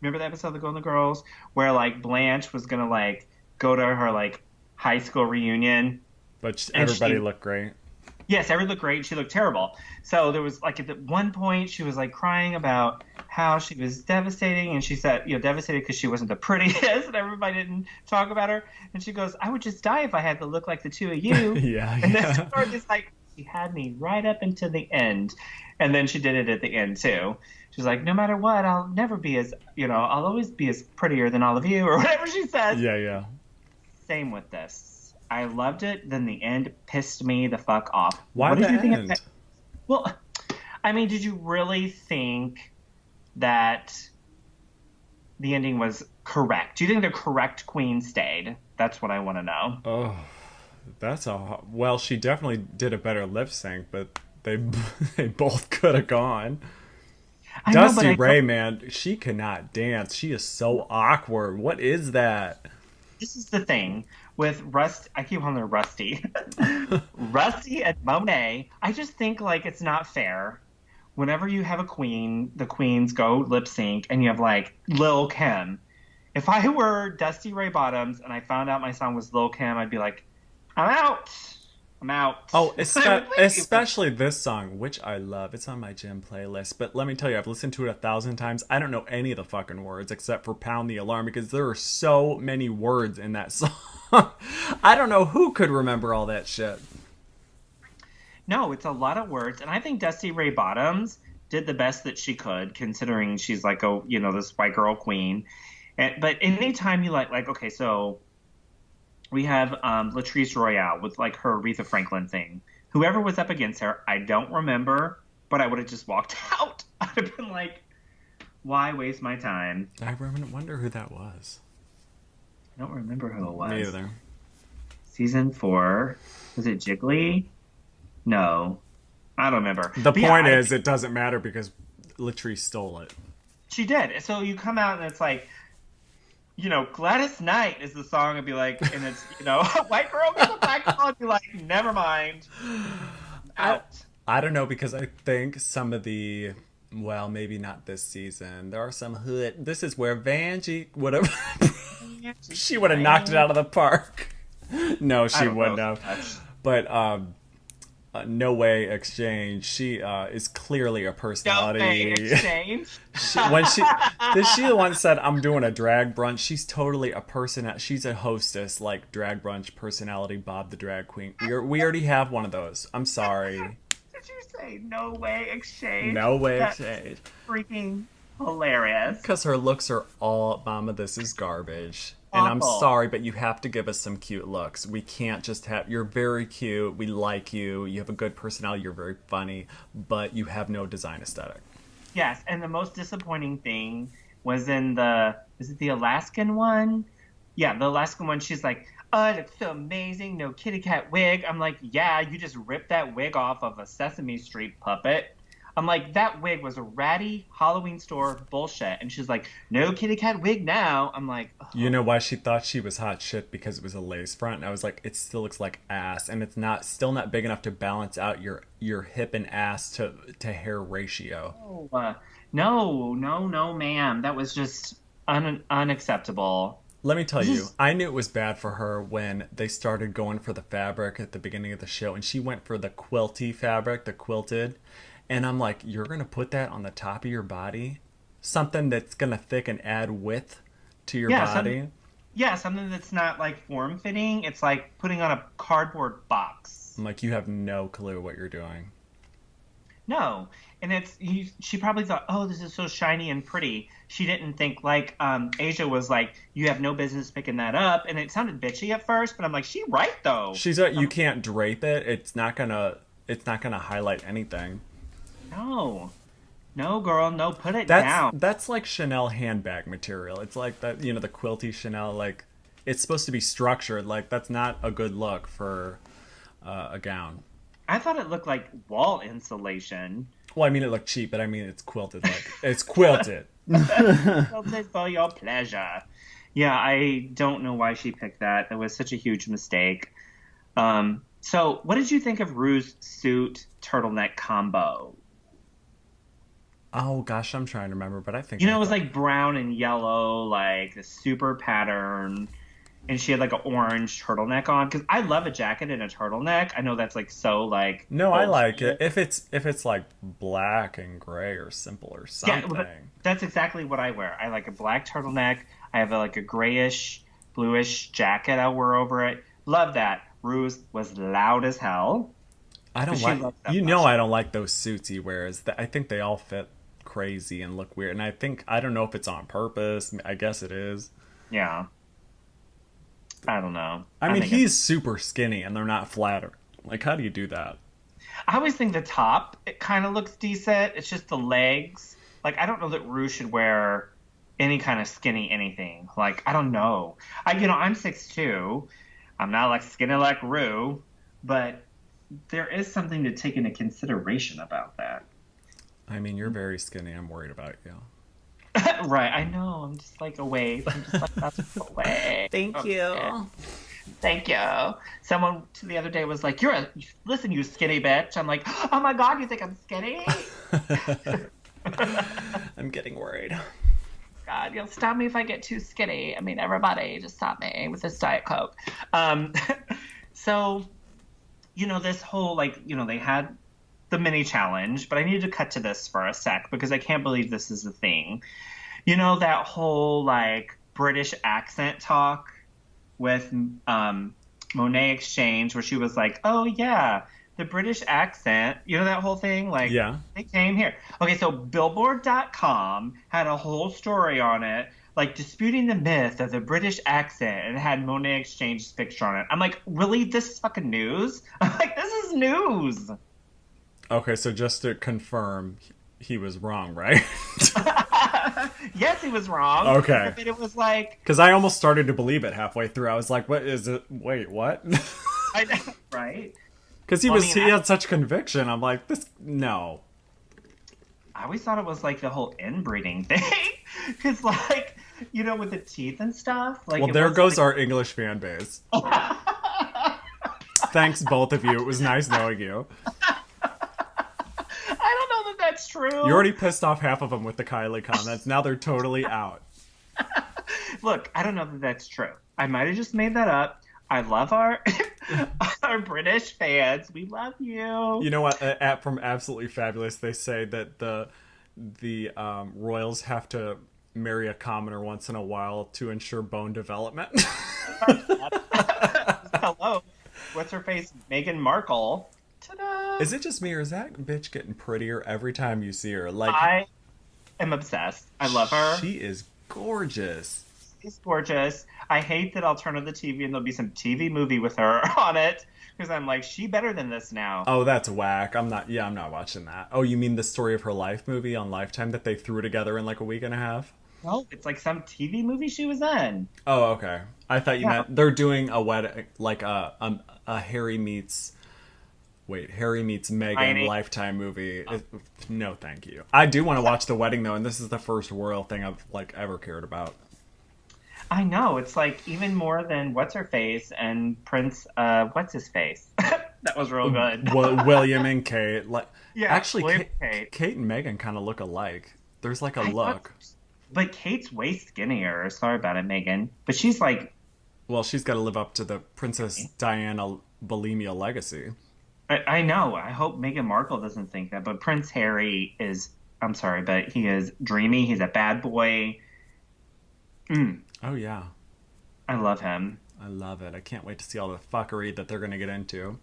A: Remember the episode of the Golden Girls where like Blanche was gonna like go to her like high school reunion,
B: But
A: and
B: everybody
A: she
B: looked great.
A: yes, everyone looked great. She looked terrible. So there was like at the one point she was like crying about how she was devastating, and she said, devastated because she wasn't the prettiest, and everybody didn't talk about her. And she goes, "I would just die if I had to look like the two of you."
B: Yeah,
A: And then
B: yeah.
A: it's like she had me right up into the end, and then she did it at the end too. She's like, "No matter what, I'll never be as I'll always be as prettier than all of you," or whatever she says.
B: Yeah, yeah.
A: Same with this. I loved it. Then the end pissed me the fuck off.
B: Why
A: What
B: the
A: did you think of
B: end?
A: that? Well, I mean, did you really think that the ending was correct? Do you think the correct queen stayed? That's what I want to know.
B: Oh, that's a well. She definitely did a better lip sync, but they they both could have gone.
A: I know, but
B: Dusty Ray, man, she cannot dance. She is so awkward. What is that?
A: this is the thing with Rust. I keep calling her Rusty. Rusty and Monet. I just think like it's not fair. Whenever you have a queen, the queens go lip sync, and you have like Lil Kim. If I were Dusty Ray Bottoms and I found out my song was Lil Kim, I'd be like, I'm out. I'm out.
B: Oh,
A: I would leave.
B: especially this song, which I love. It's on my gym playlist. But let me tell you, I've listened to it 1,000 times. I don't know any of the fucking words except for Pound the Alarm because there are so many words in that song. I don't know who could remember all that shit.
A: No, it's a lot of words, and I think Dusty Ray Bottoms did the best that she could, considering she's like this white girl queen. But anytime you like, okay, so we have Latrice Royale with like her Aretha Franklin thing. Whoever was up against her, I don't remember, but I would have just walked out. I'd have been like, why waste my time?
B: I wonder who that was.
A: I don't remember who it was.
B: Me either.
A: Season 4. Was it Jiggly? No. I don't remember.
B: The
A: But
B: point
A: yeah,
B: is, it doesn't matter because Latrice stole it.
A: she did. So you come out and it's like, Gladys Knight is the song. I'd be like, and it's, white girl with a black girl. I'd be like, never mind. Out.
B: I don't know because I think some of the maybe not this season. There are some hood. This is where Vanjie would have. She would have knocked it out of the park. No, she
A: I don't know
B: wouldn't
A: so
B: have.
A: much.
B: But No Way Exchange. She is clearly a
A: No way
B: personality.
A: exchange.
B: She the one said I'm doing a drag brunch. She's totally a person. She's a hostess, like drag brunch personality. Bob the drag queen. We already have one of those. I'm sorry.
A: Did you say no way exchange?
B: No Way
A: That's
B: Exchange.
A: freaking hilarious.
B: Because her looks are all, Mama, this is garbage. And I'm
A: Awful.
B: sorry, but you have to give us some cute looks. We can't just have. You're very cute. We like you. You have a good personality. You're very funny, but you have no design aesthetic.
A: Yes, and the most disappointing thing was in is it the Alaskan one? Yeah, the Alaskan one. She's like, oh, it looks so amazing. No kitty cat wig. I'm like, yeah, you just ripped that wig off of a Sesame Street puppet. I'm like, that wig was a ratty Halloween store bullshit. And she's like, no kitty cat wig now. I'm like, ugh.
B: You know why she thought she was hot shit? Because it was a lace front. And I was like, it still looks like ass, and it's still not big enough to balance out your hip and ass to hair ratio.
A: No, ma'am. That was just unacceptable.
B: Let me tell you, I knew it was bad for her when they started going for the fabric at the beginning of the show, and she went for the quilty fabric, the quilted. And I'm like, you're going to put that on the top of your body? Something that's going to thicken, add width to your body?
A: Something that's not like form-fitting. It's like putting on a cardboard box.
B: I'm like, you have no clue what you're doing.
A: No. And she probably thought, oh, this is so shiny and pretty. She didn't think like Asia was like, you have no business picking that up. And it sounded bitchy at first, but I'm like, she right though.
B: She's like, you can't drape it. It's not gonna highlight anything. No, girl, no, put it down. That's like Chanel handbag material. It's like that, the quilty Chanel, like, it's supposed to be structured. Like, that's not a good look for a gown.
A: I thought it looked like wall insulation.
B: Well, I mean, it looked cheap, but I mean, it's quilted. Like, it's quilted.
A: Quilted for your pleasure. Yeah, I don't know why she picked that. It was such a huge mistake. So, what did you think of Rue's suit turtleneck combo?
B: Oh gosh, I'm trying to remember, but I think
A: it was like brown and yellow, like a super pattern, and she had like an orange turtleneck on. Because I love a jacket and a turtleneck. I know that's like so like.
B: No, I like it if it's like black and gray or simple or something. Yeah,
A: that's exactly what I wear. I like a black turtleneck. I have like a grayish, bluish jacket I wear over it. Love that. Rue's was loud as hell.
B: I don't like. I don't like those suits he wears. I think they all fit crazy and look weird, and I don't know if it's on purpose. I guess it is.
A: Yeah, I don't know.
B: I mean, he's super skinny and they're not flatter. Like, how do you do that?
A: I always think the top, it kind of looks decent. It's just the legs. Like, I don't know that Rue should wear any kind of skinny anything. Like, I don't know. I'm 6'2". I'm not like skinny like Rue, but there is something to take into consideration about that.
B: I mean, you're very skinny. I'm worried about you.
A: Right, I know. I'm just like away. I'm just like, that's away.
B: Thank you.
A: Thank you. Someone the other day was like, listen, you skinny bitch. I'm like, oh my God, you think I'm skinny?
B: I'm getting worried.
A: God, you'll stop me if I get too skinny. I mean, everybody just stop me with this Diet Coke. So, this whole, they had the mini challenge, but I needed to cut to this for a sec because I can't believe this is a thing. That whole, British accent talk with Monet Exchange where she was like, oh, yeah, the British accent, that whole thing? Yeah. They came here. Okay, so Billboard.com had a whole story on it, disputing the myth of the British accent, and it had Monet Exchange's picture on it. I'm like, really? This is fucking news? I'm like, this is news.
B: Okay, so just to confirm, he was wrong, right?
A: Yes, he was wrong.
B: Okay.
A: But it was like...
B: Because I almost started to believe it halfway through. I was like, what is it? Wait, what?
A: I know, right?
B: Because he had such conviction. I'm like, no.
A: I always thought it was the whole inbreeding thing. Because with the teeth and stuff.
B: Well, there goes our English fan base. Thanks, both of you. It was nice knowing you.
A: I don't know that that's true.
B: You already pissed off half of them with the Kylie comments. Now they're totally out.
A: Look, I don't know that that's true. I might have just made that up. I love our Our British fans, we love you.
B: You know what? From Absolutely Fabulous, they say that the royals have to marry a commoner once in a while to ensure bone development.
A: Hello. What's her face? Meghan Markle. Ta-da!
B: Is it just me, or is that bitch getting prettier every time you see her? Like,
A: I am obsessed. I love her.
B: She is gorgeous.
A: She's gorgeous. I hate that I'll turn on the TV and there'll be some TV movie with her on it because I'm like, she better than this now.
B: Oh, that's whack. I'm not watching that. Oh, you mean the Story of Her Life movie on Lifetime that they threw together in like a week and a half?
A: No, it's like some TV movie she was in.
B: Oh, okay. I thought you meant they're doing a wedding, like a Harry meets Meghan Lifetime movie. No, thank you. I do want to watch the wedding though, and this is the first royal thing I've like ever cared about.
A: I know, it's like even more than what's her face and Prince. What's his face? That was real good.
B: William and Kate. Like,
A: yeah,
B: actually, Kate and Meghan kind of look alike. There's like a look.
A: But Kate's way skinnier. Sorry about it, Meghan. But she's like...
B: Well, she's got to live up to the Princess Diana bulimia legacy.
A: I know. I hope Meghan Markle doesn't think that. But Prince Harry is... I'm sorry, but he is dreamy. He's a bad boy.
B: Oh, yeah.
A: I love him.
B: I love it. I can't wait to see all the fuckery that they're going to get into.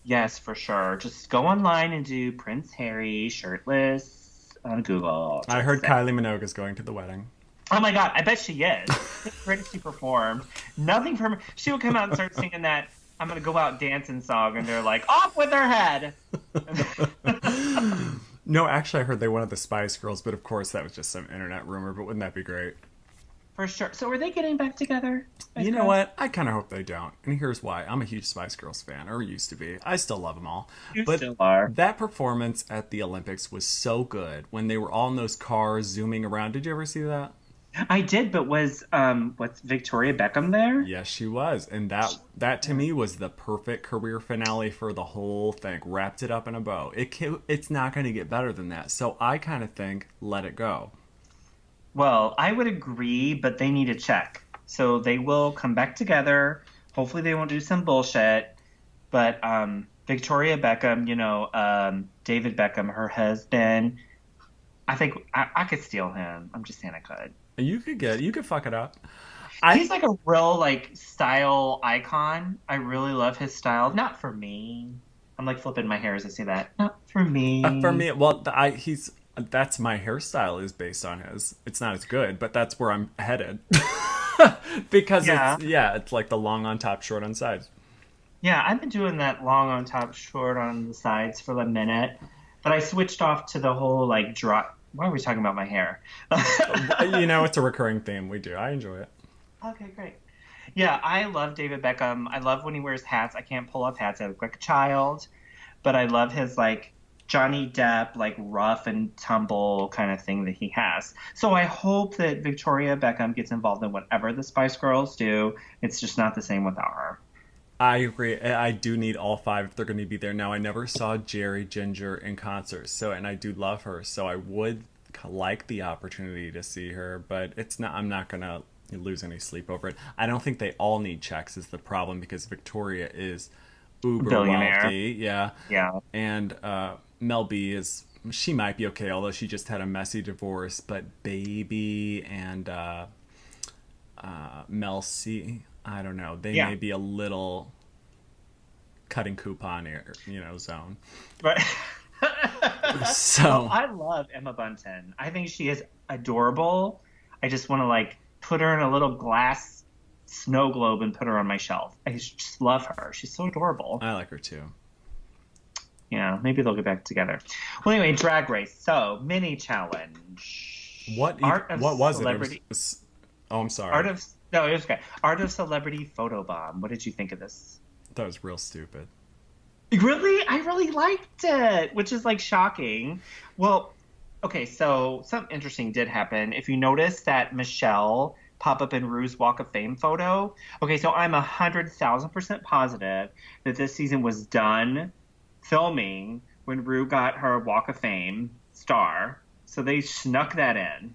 A: Yes, for sure. Just go online and do Prince Harry shirtless on Google.
B: I heard Kylie Minogue is going to the wedding.
A: Oh my god, I bet she is. It's great if she performed. Nothing from her. She would come out and start singing that I'm gonna go out dancing song, and they're like, off with her head.
B: No, actually, I heard they wanted the Spice Girls, but of course that was just some internet rumor. But wouldn't that be great?
A: For sure. So are they getting back together?
B: You know what? I kind of hope they don't. And here's why. I'm a huge Spice Girls fan, or used to be. I still love them all.
A: You still are.
B: That performance at the Olympics was so good when they were all in those cars zooming around. Did you ever see that?
A: I did, but was what's Victoria Beckham there?
B: Yes, she was. And that to me was the perfect career finale for the whole thing. Wrapped it up in a bow. It's not going to get better than that. So I kind of think let it go.
A: Well, I would agree, but they need a check. So they will come back together. Hopefully they won't do some bullshit. But Victoria Beckham, David Beckham, her husband, I think I could steal him. I'm just saying I could.
B: You could fuck it up.
A: He's like a real style icon. I really love his style. Not for me. I'm like flipping my hair as I say that. Not for me.
B: For me, well, that's my hairstyle is based on his. It's not as good, but that's where I'm headed. Because it's like the long on top, short on sides.
A: Yeah, I've been doing that long on top, short on the sides for a minute, but I switched off to the whole drop. Why are we talking about my hair?
B: It's a recurring theme we do. I enjoy it.
A: Okay, great. Yeah, I love David Beckham. I love when he wears hats. I can't pull off hats. I look like a child, but I love his Johnny Depp, rough and tumble kind of thing that he has. So I hope that Victoria Beckham gets involved in whatever the Spice Girls do. It's just not the same without her.
B: I agree. I do need all five if they're going to be there. Now, I never saw Jerry Ginger in concert, and I do love her, so I would like the opportunity to see her, but I'm not going to lose any sleep over it. I don't think they all need checks is the problem, because Victoria is uber wealthy. Yeah. And Mel B she might be okay, although she just had a messy divorce, but Baby and Mel C, I don't know. They may be a little cutting coupon zone.
A: Right.
B: So
A: well, I love Emma Bunton. I think she is adorable. I just want to put her in a little glass snow globe and put her on my shelf. I just love her. She's so adorable.
B: I like her too.
A: Yeah, maybe they'll get back together. Well, anyway, Drag Race. So, mini challenge.
B: What was it? Oh, I'm sorry.
A: It was okay. Art of Celebrity Photobomb. What did you think of this?
B: That was real stupid.
A: Really? I really liked it, which is shocking. Well, okay, so something interesting did happen. If you notice that Michelle pop up in Ru's Walk of Fame photo. Okay, so I'm 100,000% positive that this season was done filming when Ru got her Walk of Fame star. So they snuck that in.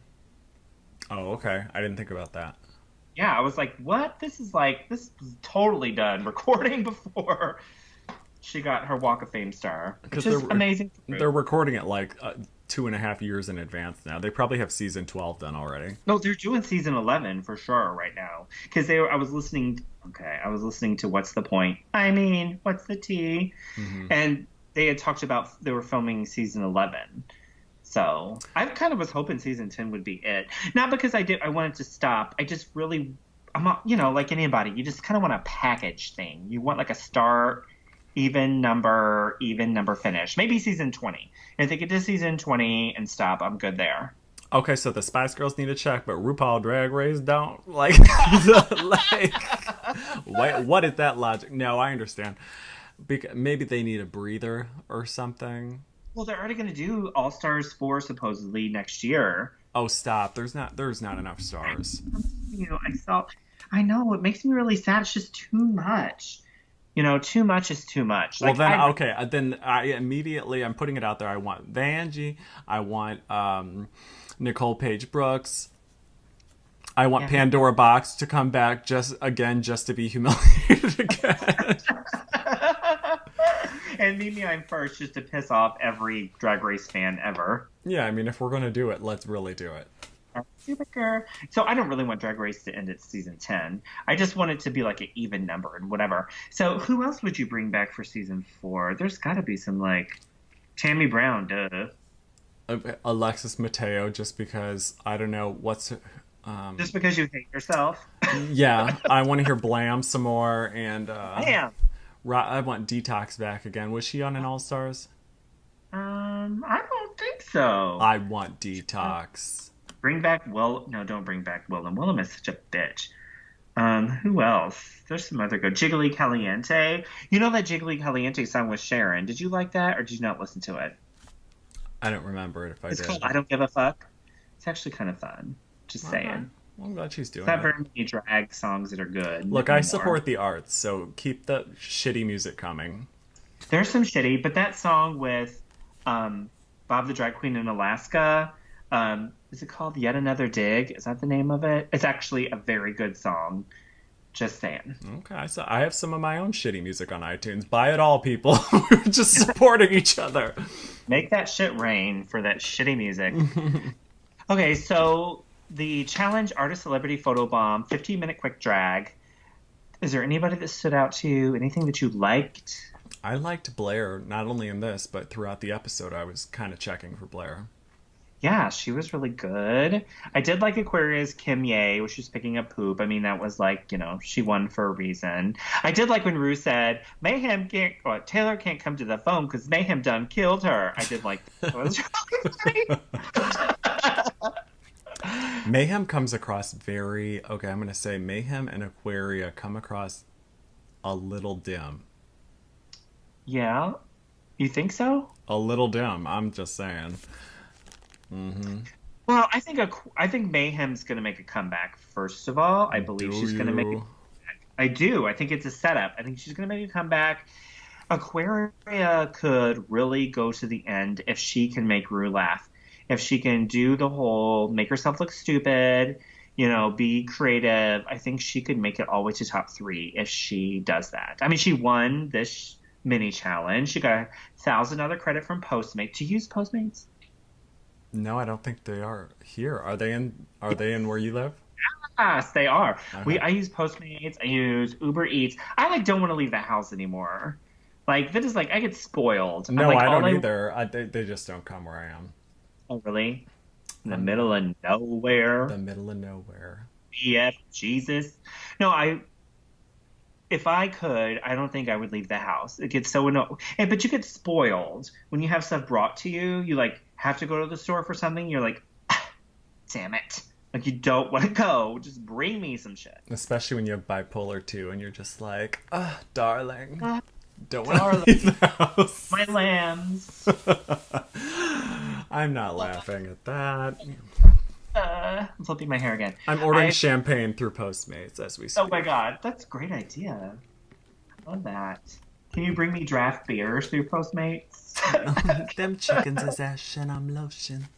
B: Oh, okay. I didn't think about that.
A: Yeah, I was like, what? This is totally done recording before. she got her Walk of Fame star, which
B: Because
A: is amazing.
B: they're recording it like 2.5 years in advance now. They probably have season 12 done already.
A: No, they're doing season 11 for sure right now. Because they were, I was listening. Okay, I was listening to What's the Point? I mean, what's the tea? And they had talked about they were filming season 11. So I kind of was hoping season 10 would be it. Not because I wanted to stop. I just really, I'm not, like anybody, you just kind of want a package thing. You want like a start, even number finish. Maybe season 20. If they get to season 20 and stop, I'm good there.
B: Okay, so the Spice Girls need a check, but RuPaul Drag Race don't? Like, wait, what is that logic? No, I understand. Maybe they need a breather or something.
A: Well, they're already going to do All Stars 4 supposedly next year.
B: Oh, stop. There's not enough stars.
A: I know, it makes me really sad. It's just too much. Too much is too much.
B: Well, then I immediately, I'm putting it out there. I want Vanjie. I want Nicole Page Brooks. I want Pandora Box to come back just to be humiliated again.
A: And Mimi, I'm first, just to piss off every Drag Race fan ever.
B: Yeah, I mean, if we're going to do it, let's really do it.
A: So I don't really want Drag Race to end at season 10. I just want it to be like an even number and whatever. So who else would you bring back for season 4? There's got to be some like Tammy Brown, duh.
B: Alexis Mateo, just because I don't know what's.
A: Just because you hate yourself.
B: Yeah, I want to hear Blam some more, and
A: Blam.
B: I want Detox back again. Was she on an All Stars?
A: I don't think so.
B: I want Detox.
A: Bring back no, don't bring back Willem. Willem is such a bitch. Who else? There's some other good. Jiggly Caliente. You know that Jiggly Caliente song with Sharon. Did you like that, or did you not listen to it?
B: I don't remember it if I did.
A: It's called I Don't Give a Fuck. It's actually kind of fun. Just saying.
B: Well, I'm glad she's doing it.
A: It's not very many drag songs that are good.
B: Look, I support the arts, so keep the shitty music coming.
A: There's some shitty, but that song with Bob the Drag Queen in Alaska, is it called Yet Another Dig? Is that the name of it? It's actually a very good song. Just saying.
B: Okay, so I have some of my own shitty music on iTunes. Buy it all, people. We're just supporting each other.
A: Make that shit rain for that shitty music. Okay, so the challenge Artist Celebrity Photo Bomb, 15-minute quick drag. Is there anybody that stood out to you? Anything that you liked?
B: I liked Blair, not only in this, but throughout the episode. I was kind of checking for Blair.
A: Yeah, she was really good. I did like Aquaria's Kim Ye, where she was picking up poop. I mean, that was like, she won for a reason. I did like when Rue said, Taylor can't come to the phone because Mayhem done killed her. I did like that. It was really funny.
B: Mayhem comes across very, I'm going to say Mayhem and Aquaria come across a little dim.
A: Yeah? You think so?
B: A little dim, I'm just saying. Mm-hmm.
A: Well, I think Mayhem's going to make a comeback, first of all. I believe she's going to make a comeback. I do. I think it's a setup. I think she's going to make a comeback. Aquaria could really go to the end if she can make Rue laugh. If she can do the whole make herself look stupid, be creative, I think she could make it all the way to top 3 if she does that. I mean, she won this mini challenge. She got 1,000 other credit from Postmates. Do you use Postmates?
B: No, I don't think they are here. Are they in where you live?
A: Yes, they are.
B: Okay.
A: I use Postmates. I use Uber Eats. I don't want to leave the house anymore. That is I get spoiled.
B: No, I don't either. They just don't come where I am.
A: Oh, really? In the middle of nowhere?
B: The middle of nowhere.
A: Yeah, Jesus. No, if I could, I don't think I would leave the house. It gets so annoying. But you get spoiled. When you have stuff brought to you, you have to go to the store for something. You're like, damn it. You don't want to go. Just bring me some shit.
B: Especially when you have bipolar 2 and you're just like, darling. Don't want to leave the house.
A: My lambs.
B: I'm not laughing at that.
A: I'm flipping my hair again.
B: I'm ordering champagne through Postmates as we speak.
A: Oh my god, that's a great idea. I love that. Can you bring me draft beers through Postmates?
B: Them chickens is ash and I'm lotion.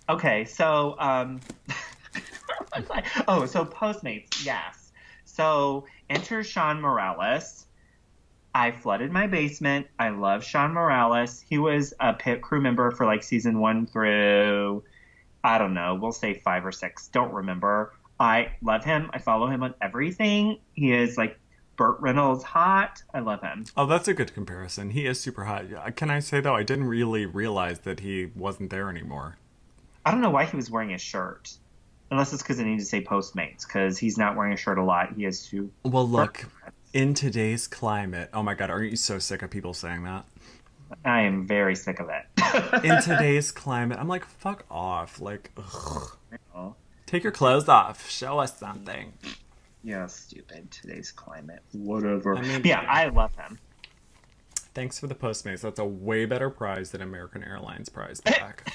A: Okay, so so Postmates, yes. So enter Sean Morales. I flooded my basement. I love Sean Morales. He was a pit crew member for like season 1 through, I don't know, we'll say 5 or 6. Don't remember. I love him. I follow him on everything. He is like Burt Reynolds hot. I love him.
B: Oh, that's a good comparison. He is super hot. Can I say, though, I didn't really realize that he wasn't there anymore.
A: I don't know why he was wearing a shirt. Unless it's because I need to say Postmates, because he's not wearing a shirt a lot. He has to.
B: Well, look, in today's climate, oh my God, aren't you so sick of people saying that?
A: I am very sick of it.
B: In today's climate, I'm like, fuck off. Like, ugh. Take your clothes off. Show us something.
A: Yeah, stupid. Today's climate. Whatever.
B: I mean,
A: yeah, I love him.
B: Thanks for the Postmates. That's a way better prize than American Airlines prize pack.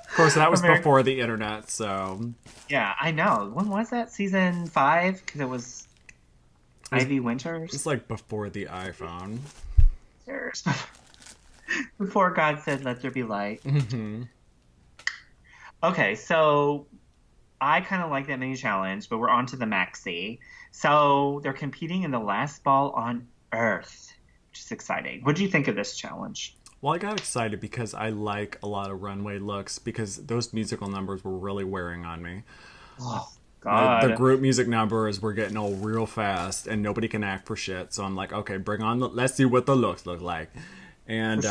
B: Of course, that was before the internet, so...
A: Yeah, I know. When was that? Season 5? Because it was Ivy Winters?
B: It's like before the iPhone.
A: Before God said, let there be light.
B: Mm-hmm.
A: Okay, so I kind of like that mini challenge, but we're on to the maxi. So they're competing in the last ball on Earth, which is exciting. What do you think of this challenge?
B: Well, I got excited because I like a lot of runway looks because those musical numbers were really wearing on me.
A: Oh, God.
B: The group music numbers were getting old real fast and nobody can act for shit. So I'm like, okay, bring on let's see what the looks look like. And,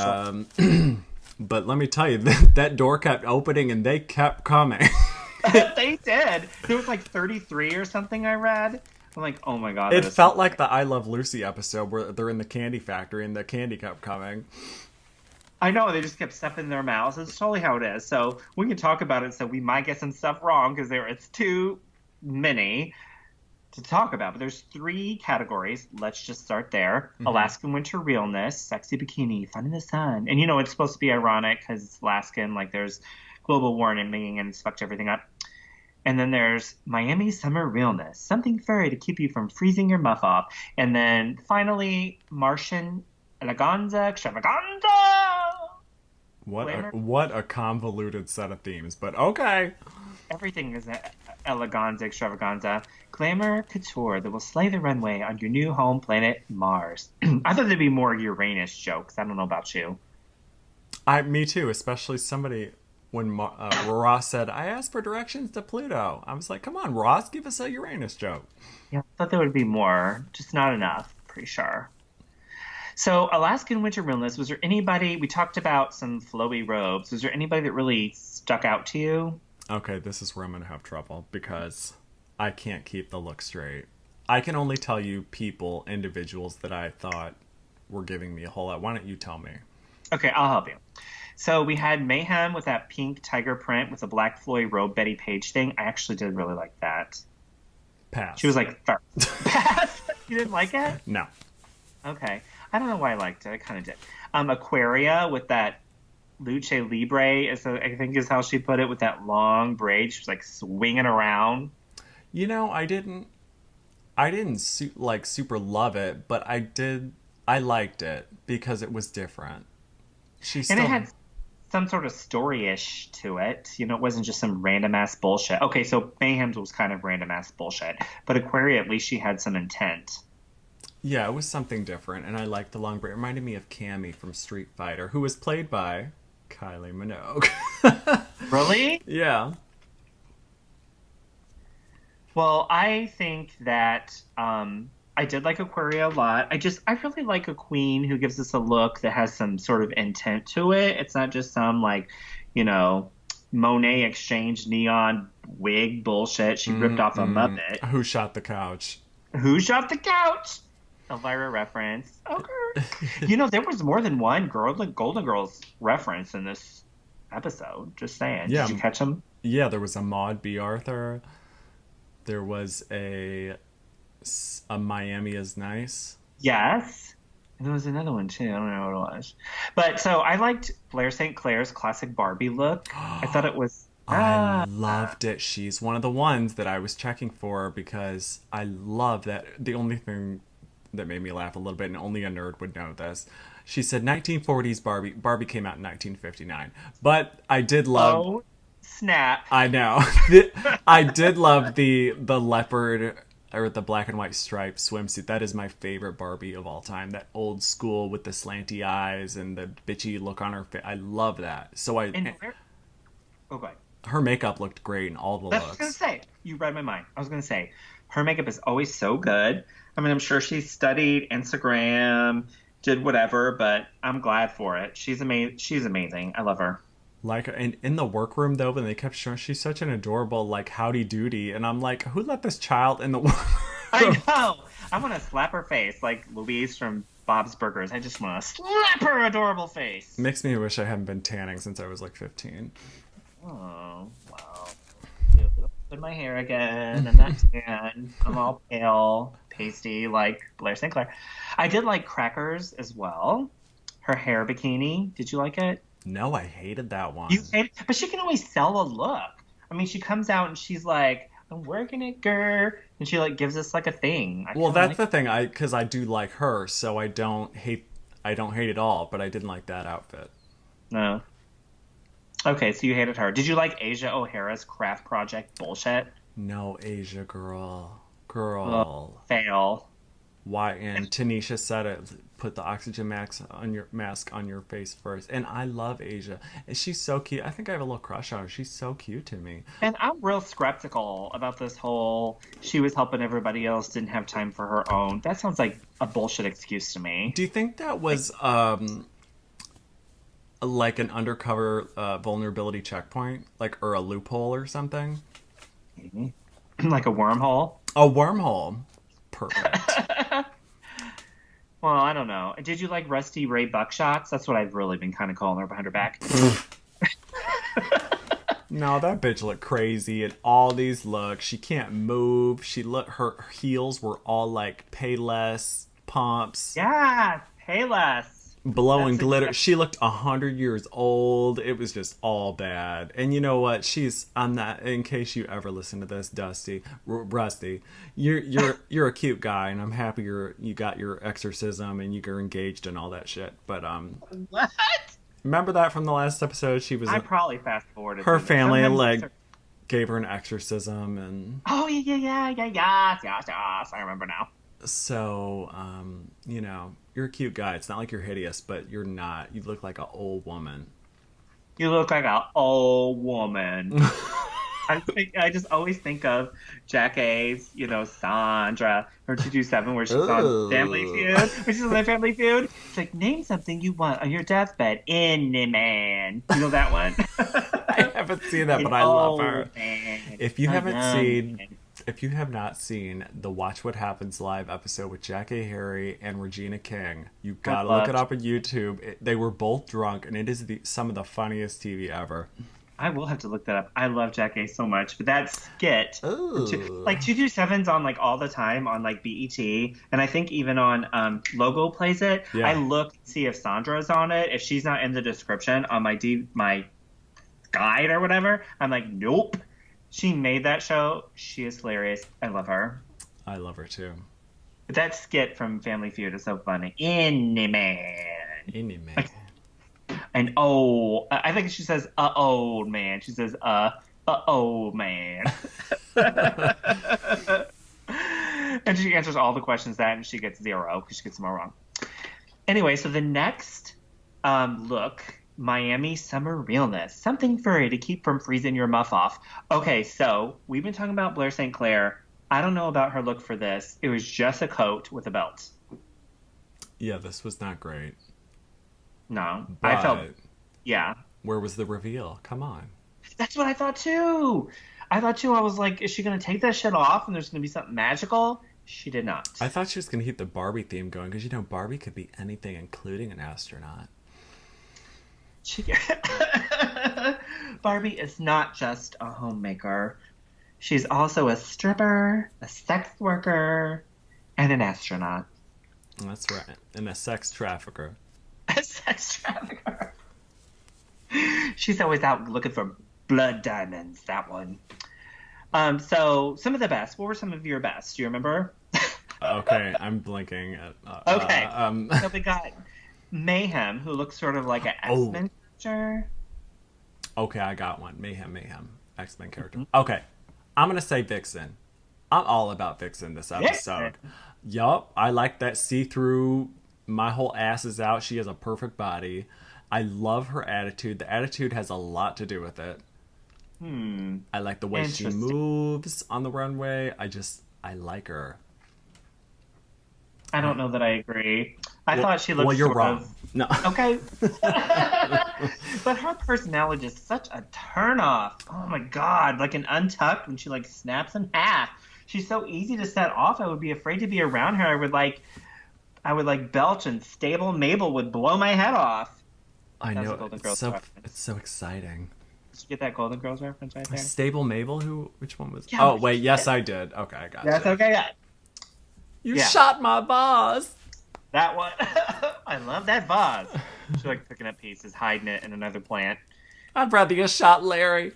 B: but let me tell you, that door kept opening and they kept coming.
A: They did. There was like 33 or something I read. I'm like, oh my God.
B: It felt like the I Love Lucy episode where they're in the candy factory and the candy kept coming.
A: I know, they just kept stuff in their mouths. It's totally how it is. So we can talk about it. So we might get some stuff wrong because it's too many to talk about. But there's 3 categories. Let's just start there. Mm-hmm. Alaskan winter realness, sexy bikini, fun in the sun. And it's supposed to be ironic because it's Alaskan. Like there's global warming and it's fucked everything up. And then there's Miami summer realness, something furry to keep you from freezing your muff off. And then finally, Martian eleganza extravaganza.
B: What a convoluted set of themes, but okay.
A: Everything is eleganza extravaganza. Glamour couture that will slay the runway on your new home planet, Mars. I thought there'd be more Uranus jokes. I don't know about you.
B: Me too, especially when Ross said, I asked for directions to Pluto. I was like, come on, Ross, give us a Uranus joke.
A: Yeah, I thought there would be more. Just not enough, pretty sure. So, Alaskan winter realness, was there anybody, we talked about some flowy robes, was there anybody that really stuck out to you?
B: Okay, this is where I'm going to have trouble because I can't keep the look straight. I can only tell you individuals that I thought were giving me a whole lot. Why don't you tell me?
A: Okay, I'll help you. So we had Mayhem with that pink tiger print with the black flowy robe Betty Page thing. I actually did really like that.
B: Pass.
A: She was like, pass? You didn't like it?
B: No.
A: Okay. I don't know why I liked it. I kind of did. Aquaria with that Luce Libre, I think is how she put it, with that long braid. She was like swinging around.
B: I didn't super love it, but I liked it because it was different.
A: And it had some sort of story-ish to it. It wasn't just some random-ass bullshit. Okay, so Mayhem's was kind of random-ass bullshit. But Aquaria, at least she had some intent.
B: Yeah, it was something different, and I liked the long braid. It reminded me of Cammy from Street Fighter, who was played by Kylie Minogue.
A: Really?
B: Yeah.
A: Well, I think that I did like Aquaria a lot. I really like a queen who gives us a look that has some sort of intent to it. It's not just some Monet Exchange neon wig bullshit she ripped off a Muppet.
B: Who shot the couch?
A: Who shot the couch? Elvira reference. Okay. There was more than one Golden Girls reference in this episode. Just saying. Yeah. Did you catch them?
B: Yeah, there was a Maud B. Arthur. There was a Miami is Nice.
A: Yes. And there was another one, too. I don't know what it was. But, so, I liked Blair St. Clair's classic Barbie look. I thought it was...
B: I loved it. She's one of the ones that I was checking for because I love that. The only thing that made me laugh a little bit, and only a nerd would know this, she said 1940s Barbie. Barbie came out in 1959. But I did love...
A: Oh, snap.
B: I know. I did love the leopard or the black and white striped swimsuit. That is my favorite Barbie of all time. That old school with the slanty eyes and the bitchy look on her face. I love that.
A: Oh, go ahead.
B: Her makeup looked great in all the
A: That's
B: looks.
A: what I was going to say. You read my mind. I was going to say, her makeup is always so good. I mean, I'm sure she studied Instagram, did whatever, but I'm glad for it. She's amazing. I love her.
B: Like, and in the workroom though, when they kept showing, she's such an adorable like howdy doody, and I'm like, who let this child in the workroom?
A: I know. I want to slap her face like Louise from Bob's Burgers. I just want to slap her adorable face.
B: Makes me wish I hadn't been tanning since I was like 15.
A: Oh, wow. Put my hair again. I'm not tan. I'm all pale, pasty, like Blair St. Clair. I did like Crackers as well. Her hair bikini. Did you like it?
B: No, I hated that one.
A: You hated, but she can always sell a look. I mean, she comes out and she's like, "I'm working it, girl," and she like gives us like a thing.
B: Well, that's the thing. Because I do like her, so I don't hate it all. But I didn't like that outfit.
A: No. Okay, so you hated her. Did you like Asia O'Hara's craft project bullshit?
B: No, Asia girl.
A: Oh, fail.
B: Why? And Tanisha said it. Put the oxygen mask on your face first. And I love Asia. And she's so cute. I think I have a little crush on her. She's so cute to me.
A: And I'm real skeptical about this whole she was helping everybody else, didn't have time for her own. That sounds like a bullshit excuse to me.
B: Do you think that was like an undercover vulnerability checkpoint? Like, or a loophole or something?
A: Maybe. Like a wormhole?
B: A wormhole. Perfect.
A: Well, I don't know. Did you like Rusty Ray Buckshots? That's what I've really been kind of calling her behind her back.
B: No, that bitch looked crazy in all these looks. She can't move. Her heels were all like Payless pumps.
A: Yeah, Payless.
B: Blowing glitter. She looked 100 years old. It was just all bad. And you know what? I'm not. In case you ever listen to this, Rusty, you're a cute guy, and I'm happy you got your exorcism and you're engaged and all that shit. But
A: what?
B: Remember that from the last episode?
A: I probably fast forwarded.
B: Her family gave her an exorcism and.
A: Oh yeah. I remember now.
B: So, you're a cute guy. It's not like you're hideous, but you're not. You look like an old woman.
A: You look like an old woman. I just always think of Jack A's, Sandra, her 227, where she's on Family Feud. When she's on Family Feud, it's like, name something you want on your deathbed. Any man. You know that one?
B: I haven't seen that, but I love her. Man. If you have not seen the Watch What Happens live episode with Jack A. Harry and Regina King, you gotta look it up on YouTube. They were both drunk, and it is some of the funniest TV ever.
A: I will have to look that up. I love Jack A so much, but that skit, like 227's on like all the time on like BET, and I think even on Logo plays it. Yeah. I look to see if Sandra's on it. If she's not in the description on my guide or whatever, I'm like, nope. She made that show. She is hilarious. I love her.
B: I love her too.
A: But that skit from Family Feud is so funny. Any man. Like, and I think she says old man. She says old man. And she answers all the questions and she gets 0 because she gets them all wrong. Anyway, so the next look, Miami Summer Realness. Something furry to keep from freezing your muff off. Okay, so we've been talking about Blair St. Clair. I don't know about her look for this. It was just a coat with a belt.
B: Yeah, this was not great.
A: No.
B: But
A: I felt... Yeah.
B: Where was the reveal? Come on.
A: That's what I thought, too. I was like, is she going to take that shit off and there's going to be something magical? She did not.
B: I thought she was going to keep the Barbie theme going because, Barbie could be anything, including an astronaut.
A: Barbie is not just a homemaker. She's also a stripper, a sex worker, and an astronaut.
B: That's right. And a sex trafficker.
A: A sex trafficker. She's always out looking for blood diamonds, that one. So, some of the best. What were some of your best? Do you remember?
B: Okay, I'm blinking.
A: Okay. So we got Mayhem, who looks sort of like an X-Men character.
B: Okay, I got one. Mayhem. X-Men character. Mm-hmm. Okay. I'm going to say Vixen. I'm all about Vixen this
A: Vixen.
B: episode. Yup, I like that see-through. My whole ass is out. She has a perfect body. I love her attitude. The attitude has a lot to do with it. I like the way she moves on the runway. I like her.
A: I don't know that I agree. I thought she looked
B: you're wrong. No.
A: Okay. But her personality is such a turnoff. Oh my God. Like an untucked when she like snaps in half. She's so easy to set off. I would be afraid to be around her. I would like belch and Stable Mabel would blow my head off.
B: I know. It's so exciting.
A: Did you get that Golden Girls reference right there?
B: Stable Mabel? Which one was?
A: Yeah,
B: oh wait, yes I did. Okay, I got
A: That's okay. Yeah.
B: You shot my vase.
A: That one. I love that vase. She like picking up pieces, hiding it in another plant.
B: I'd rather you shot Larry.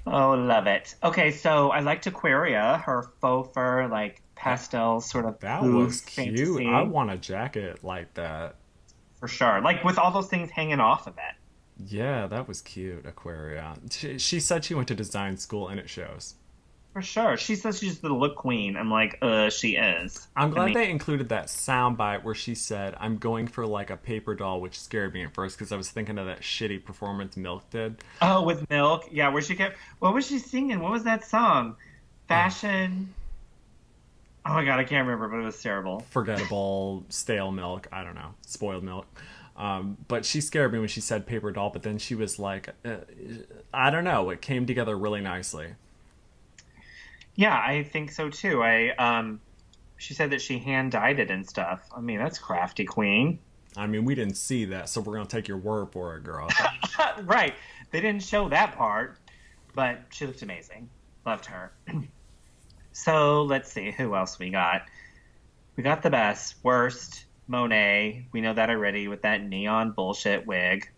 A: Oh, love it. Okay, so I liked Aquaria, her faux fur, like pastel sort of.
B: That was cute.
A: Fantasy.
B: I want a jacket like that.
A: For sure. Like with all those things hanging off of it.
B: Yeah, that was cute, Aquaria. She said she went to design school and it shows.
A: For sure. She says she's the look queen. I'm like, she is.
B: I'm glad they included that soundbite where she said, I'm going for like a paper doll, which scared me at first because I was thinking of that shitty performance Milk did.
A: Oh, with Milk? Yeah, where she kept... What was she singing? What was that song? Fashion... Oh my God, I can't remember, but it was terrible.
B: Forgettable, stale milk. I don't know. Spoiled milk. But she scared me when she said paper doll, but then she was like, I don't know. It came together really nicely.
A: Yeah, I think so too. She said that she hand dyed it and stuff. I mean, that's crafty, queen.
B: I mean, we didn't see that, so we're gonna take your word for it, girl.
A: Right. They didn't show that part, but she looked amazing. Loved her. So let's see who else we got. We got the best, worst, Monet. We know that already with that neon bullshit wig.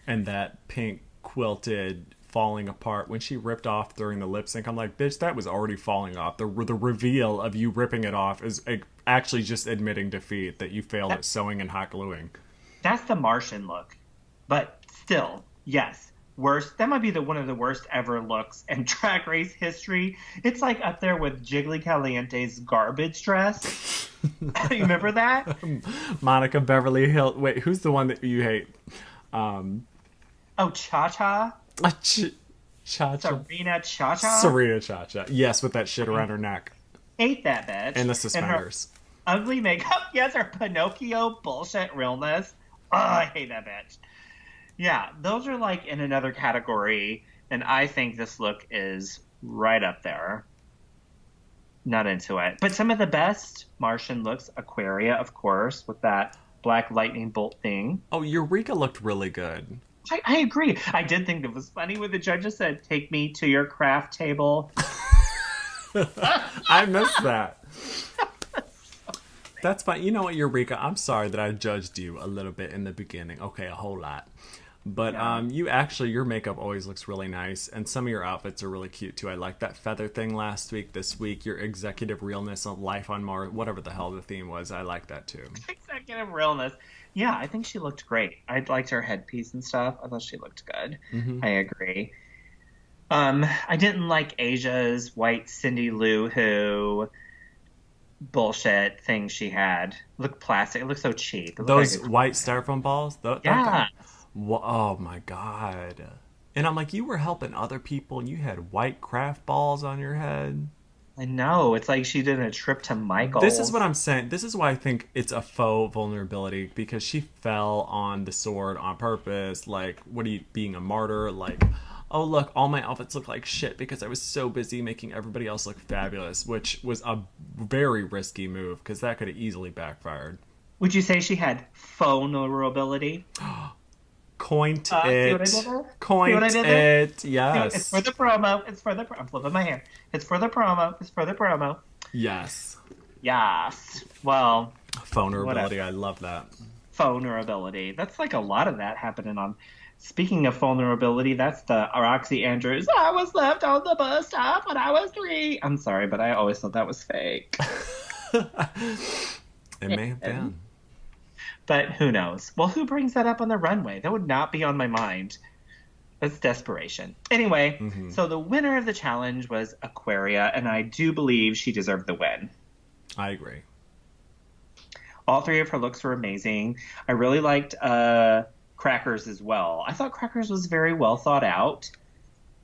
B: And that pink quilted falling apart when she ripped off during the lip sync. I'm like, bitch, that was already falling off. The reveal of you ripping it off is actually just admitting defeat, that you failed at sewing and hot gluing.
A: That's the Martian look. But still, yes. Worst. That might be one of the worst ever looks in Drag Race history. It's like up there with Jiggly Caliente's garbage dress. You remember that?
B: Monica Beverly Hills. Wait, who's the one that you hate?
A: Cha-Cha?
B: Cha-Cha.
A: Serena Cha-Cha?
B: Serena Cha-Cha. Yes, with that shit around her neck.
A: Hate that bitch.
B: And the suspenders.
A: And her ugly makeup. Yes, her Pinocchio bullshit realness. Oh, I hate that bitch. Yeah, those are like in another category, and I think this look is right up there. Not into it. But some of the best Martian looks, Aquaria, of course, with that black lightning bolt thing.
B: Oh, Eureka looked really good.
A: I agree. I did think it was funny when the judges said, take me to your craft table.
B: I missed that. That's fine. You know what, Eureka? I'm sorry that I judged you a little bit in the beginning. Okay, a whole lot. But your makeup always looks really nice, and some of your outfits are really cute too. I like that feather thing last week. This week, your executive realness of Life on Mars, whatever the hell the theme was, I like that too.
A: Executive realness. Yeah, I think she looked great. I liked her headpiece and stuff. I thought she looked good. Mm-hmm. I agree. I didn't like Asia's white Cindy Lou Who bullshit thing she had. Looked plastic. It looked so cheap.
B: Those white styrofoam balls?
A: Yeah.
B: Oh my God. And I'm like, you were helping other people and you had white craft balls on your head.
A: I know. It's like she did a trip to Michael's.
B: This is what I'm saying. This is why I think it's a faux vulnerability, because she fell on the sword on purpose. Like, what are you, being a martyr? Like, oh, look, all my outfits look like shit because I was so busy making everybody else look fabulous, which was a very risky move because that could have easily backfired.
A: Would you say she had vulnerability?
B: Coint it. Coint it. Yes.
A: It's for the promo. I'm flipping my hair. It's for the promo.
B: Yes.
A: Yes. Well.
B: Vulnerability. I love that.
A: Vulnerability. That's like a lot of that happening on. Speaking of vulnerability, that's the Roxy Andrews. I was left on the bus stop when I was 3. I'm sorry, but I always thought that was fake.
B: It may have been.
A: But who knows? Well, who brings that up on the runway? That would not be on my mind. It's desperation. Anyway, so the winner of the challenge was Aquaria, and I do believe she deserved the win.
B: I agree.
A: All three of her looks were amazing. I really liked Crackers as well. I thought Crackers was very well thought out.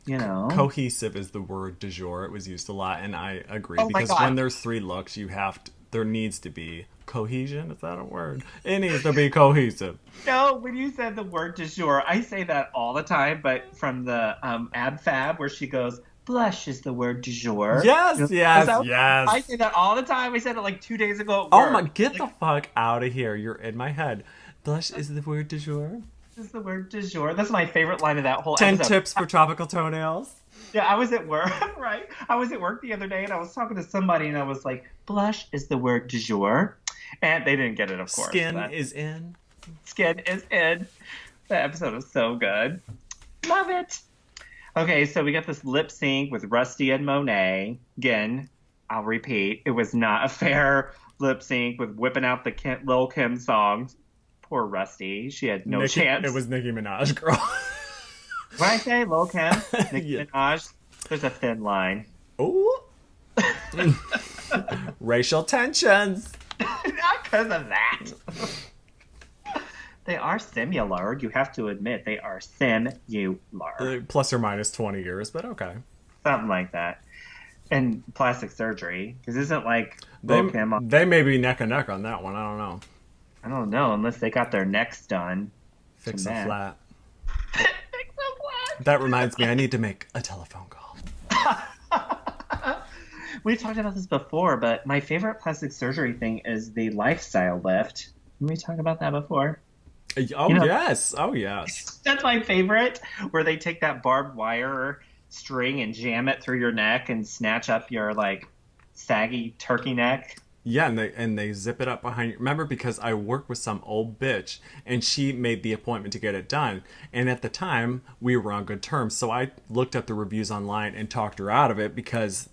A: You know,
B: cohesive is the word du jour. It was used a lot, and I agree
A: oh my
B: because
A: God.
B: when there's three looks, there needs to be cohesion. Is that a word? It needs to be cohesive.
A: No, when you said the word du jour, I say that all the time, but from the Ab Fab where she goes, blush is the word du jour.
B: Yes,
A: You know,
B: yes.
A: I say that all the time. I said it like 2 days ago at
B: Oh
A: work.
B: my, get the fuck out of here. You're in my head. Blush is the word du jour.
A: Is the word du jour. That's my favorite line of that whole
B: 10
A: episode.
B: tips for tropical toenails.
A: Yeah, I was at work, right? I was at work the other day and I was talking to somebody and I was like, blush is the word du jour. And they didn't get it, of course.
B: Skin is in.
A: Skin is in. That episode was so good. Love it. Okay, so we got this lip sync with Rusty and Monet. Again, I'll repeat, it was not a fair lip sync with whipping out the Lil Kim songs. Poor Rusty. She had no chance.
B: It was Nicki Minaj, girl.
A: What did I say? Lil Kim? Nicki
B: Yeah.
A: Minaj? There's a thin line.
B: Ooh. Racial tensions.
A: Not because of that. They are similar. You have to admit they are similar.
B: Plus or minus 20 years, but okay.
A: Something like that. And plastic surgery. Because isn't like
B: They
A: Kim.
B: may be neck and neck on that one. I don't know.
A: I don't know, unless they got their necks done.
B: Fix a flat.
A: Fix a flat.
B: That reminds me, I need to make a telephone call.
A: We talked about this before, but my favorite plastic surgery thing is the lifestyle lift. Didn't we talk about that before?
B: Oh, you know, yes. Oh, yes.
A: That's my favorite, where they take that barbed wire string and jam it through your neck and snatch up your, like, saggy turkey neck.
B: Yeah, and they zip it up behind you. Remember, because I worked with some old bitch, and she made the appointment to get it done. And at the time, we were on good terms. So I looked up the reviews online and talked her out of it because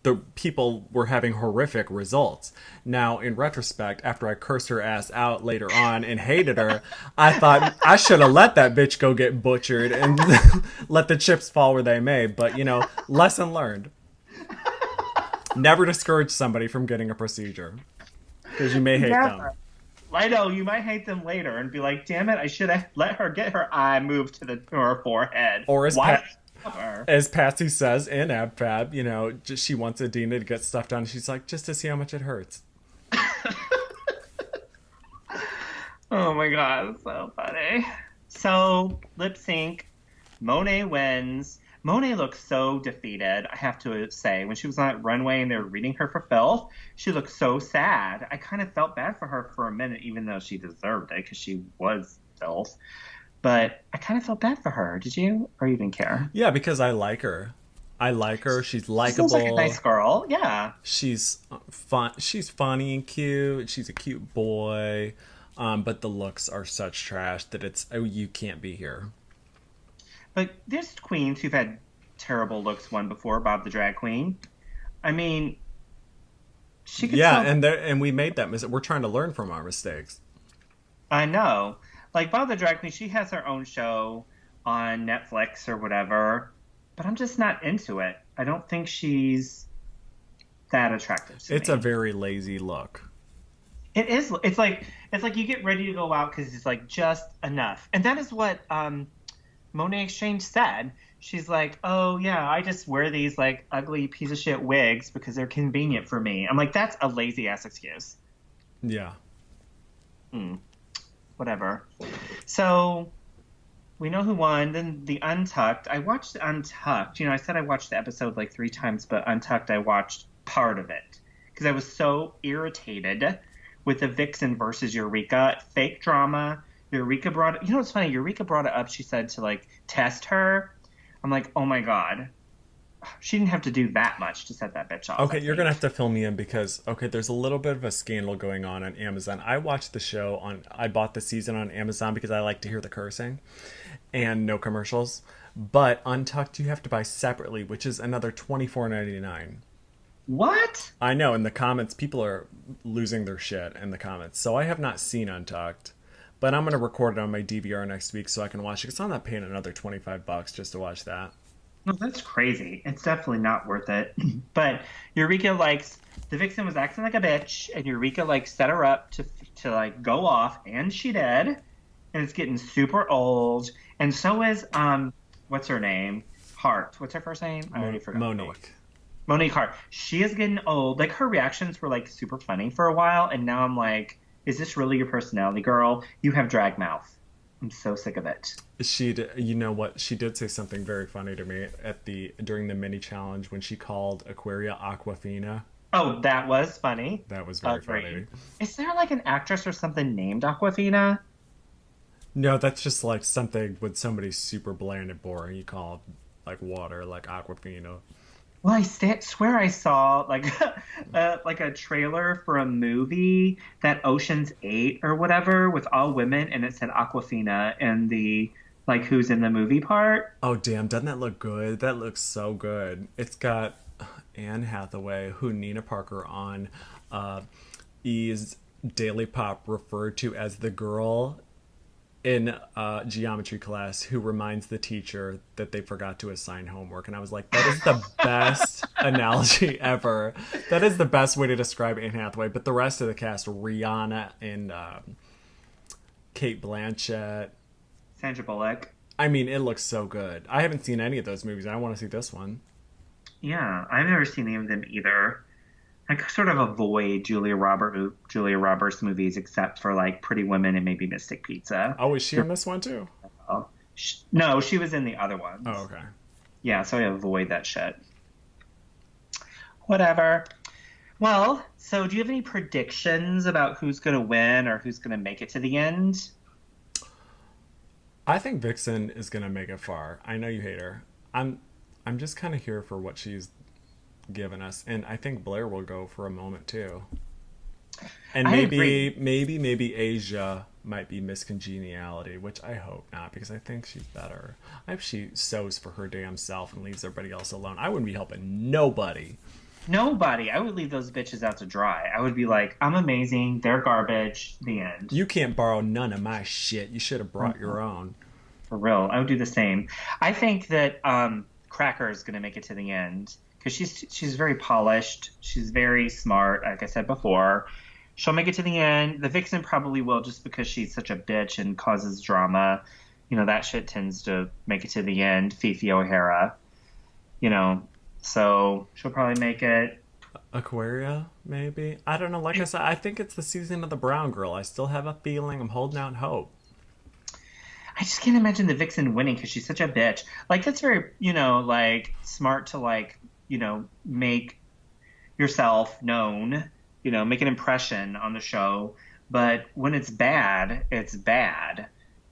B: the people were having horrific results. Now, in retrospect, after I cursed her ass out later on and hated her, I thought I should have let that bitch go get butchered and let the chips fall where they may. But, you know, lesson learned. Never discourage somebody from getting a procedure because you may hate them.
A: I know, you might hate them later and be like, damn it, I should have let her get her eye moved to her forehead.
B: Or as Patsy says in Ab Fab, you know, she wants Adina to get stuff done. She's like, just to see how much it hurts.
A: Oh my god, that's so funny. So, lip sync, Monet wins. Monet looks so defeated, I have to say. When she was on that runway and they were reading her for filth, she looked so sad. I kind of felt bad for her for a minute, even though she deserved it, because she was filth. But I kind of felt bad for her. Did you? Or you didn't care?
B: Yeah, because I like her. I like her. She's likable.
A: She seems like a nice girl. Yeah.
B: She's fun. She's funny and cute. She's a cute boy. But the looks are such trash that you can't be here.
A: But there's queens who've had terrible looks won before. Bob the Drag Queen. I mean, she could.
B: Yeah, and we made that mistake. We're trying to learn from our mistakes.
A: I know. Like Bob the Drag Queen, she has her own show on Netflix or whatever, but I'm just not into it. I don't think she's that attractive to me.
B: It's a very lazy look.
A: It is. It's like you get ready to go out because it's like just enough, and that is what Monet Exchange said. She's like, oh yeah, I just wear these like ugly piece of shit wigs because they're convenient for me. I'm like, that's a lazy ass excuse.
B: Yeah.
A: Whatever. So we know who won. Then the Untucked. I watched Untucked. You know, I said I watched the episode like 3 times, but Untucked, I watched part of it because I was so irritated with the Vixen versus Eureka fake drama. Eureka brought it. You know what's funny? Eureka brought it up. She said to like test her. I'm like, oh my god. She didn't have to do that much to set that bitch off.
B: Okay, you're going to have to fill me in because, there's a little bit of a scandal going on Amazon. I watched the show I bought the season on Amazon because I like to hear the cursing and no commercials. But Untucked, you have to buy separately, which is another $24.99.
A: What?
B: I know, in the comments, people are losing their shit in the comments. So I have not seen Untucked, But I'm gonna record it on my DVR next week so I can watch it. Because I'm not paying another $25 just to watch that.
A: No, that's crazy. It's definitely not worth it. But Eureka likes the vixen was acting like a bitch, and Eureka like set her up to like go off, and she did. And it's getting super old. And so is what's her name? Hart. What's her first name? I already forgot.
B: Monique.
A: Monique Hart. She is getting old. Like her reactions were like super funny for a while, and now I'm like, is this really your personality, girl? You have drag mouth. I'm so sick of it.
B: You know what? She did say something very funny to me during the mini challenge when she called Aquaria Aquafina.
A: Oh, that was funny.
B: That was very funny.
A: Is there like an actress or something named Aquafina?
B: No, that's just like something when somebody's super bland and boring. You call like water like Aquafina.
A: Well, I swear I saw like like a trailer for a movie, that Ocean's 8 or whatever, with all women, and it said Aquafina in the like who's in the movie part.
B: Oh damn! Doesn't that look good? That looks so good. It's got Anne Hathaway, who Nina Parker on E's Daily Pop referred to as the girl in geometry class who reminds the teacher that they forgot to assign homework. And I was like, that is the best analogy ever. That is the best way to describe Anne Hathaway. But the rest of the cast, Rihanna and Kate Blanchett.
A: Sandra Bullock.
B: I mean, it looks so good. I haven't seen any of those movies. I want to see this one.
A: Yeah, I've never seen any of them either. I sort of avoid Julia Roberts movies except for like Pretty Women and maybe Mystic Pizza.
B: Oh, is she in this one too?
A: No, she was in the other ones.
B: Oh, okay.
A: Yeah, so I avoid that shit. Whatever. Well, so do you have any predictions about who's going to win or who's going to make it to the end?
B: I think Vixen is going to make it far. I know you hate her. I'm just kind of here for what she's given us, and I think Blair will go for a moment too. And maybe Asia might be Miss Congeniality, which I hope not, because I think she's better. I hope she sews for her damn self and leaves everybody else alone. I wouldn't be helping nobody.
A: I would leave those bitches out to dry. I would be like, I'm amazing, they're garbage, the end.
B: You can't borrow none of my shit. You should have brought your own.
A: For real, I would do the same. I think that Cracker is going to make it to the end, because she's very polished. She's very smart, like I said before. She'll make it to the end. The Vixen probably will, just because she's such a bitch and causes drama. You know, that shit tends to make it to the end. Fifi O'Hara. You know, so she'll probably make it.
B: Aquaria, maybe? I don't know. Like I said, I think it's the season of the brown girl. I still have a feeling. I'm holding out hope.
A: I just can't imagine the Vixen winning because she's such a bitch. Like, that's very, you know, like, smart to, like, you know, make yourself known, you know, make an impression on the show. But when it's bad, it's bad.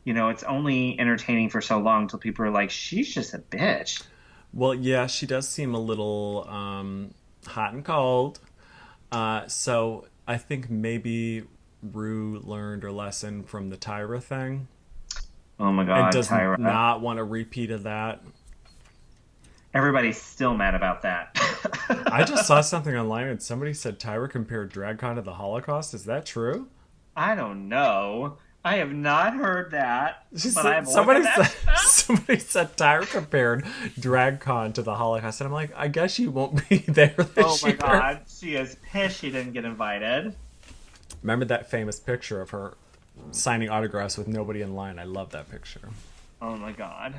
A: You know, it's only entertaining for so long until people are like, she's just a bitch.
B: Well, yeah, she does seem a little hot and cold. So I think maybe Rue learned her lesson from the Tyra thing.
A: Oh my God,
B: and does
A: Tyra.
B: Not want a repeat of that.
A: Everybody's still mad about that.
B: I just saw something online and somebody said Tyra compared DragCon to the Holocaust. Is that true?
A: I don't know. I have not heard that.
B: Somebody said Tyra compared DragCon to the Holocaust, and I'm like, I guess you won't be there this year.
A: Oh my God, she is pissed she didn't get invited.
B: Remember that famous picture of her signing autographs with nobody in line? I love that picture.
A: Oh my God,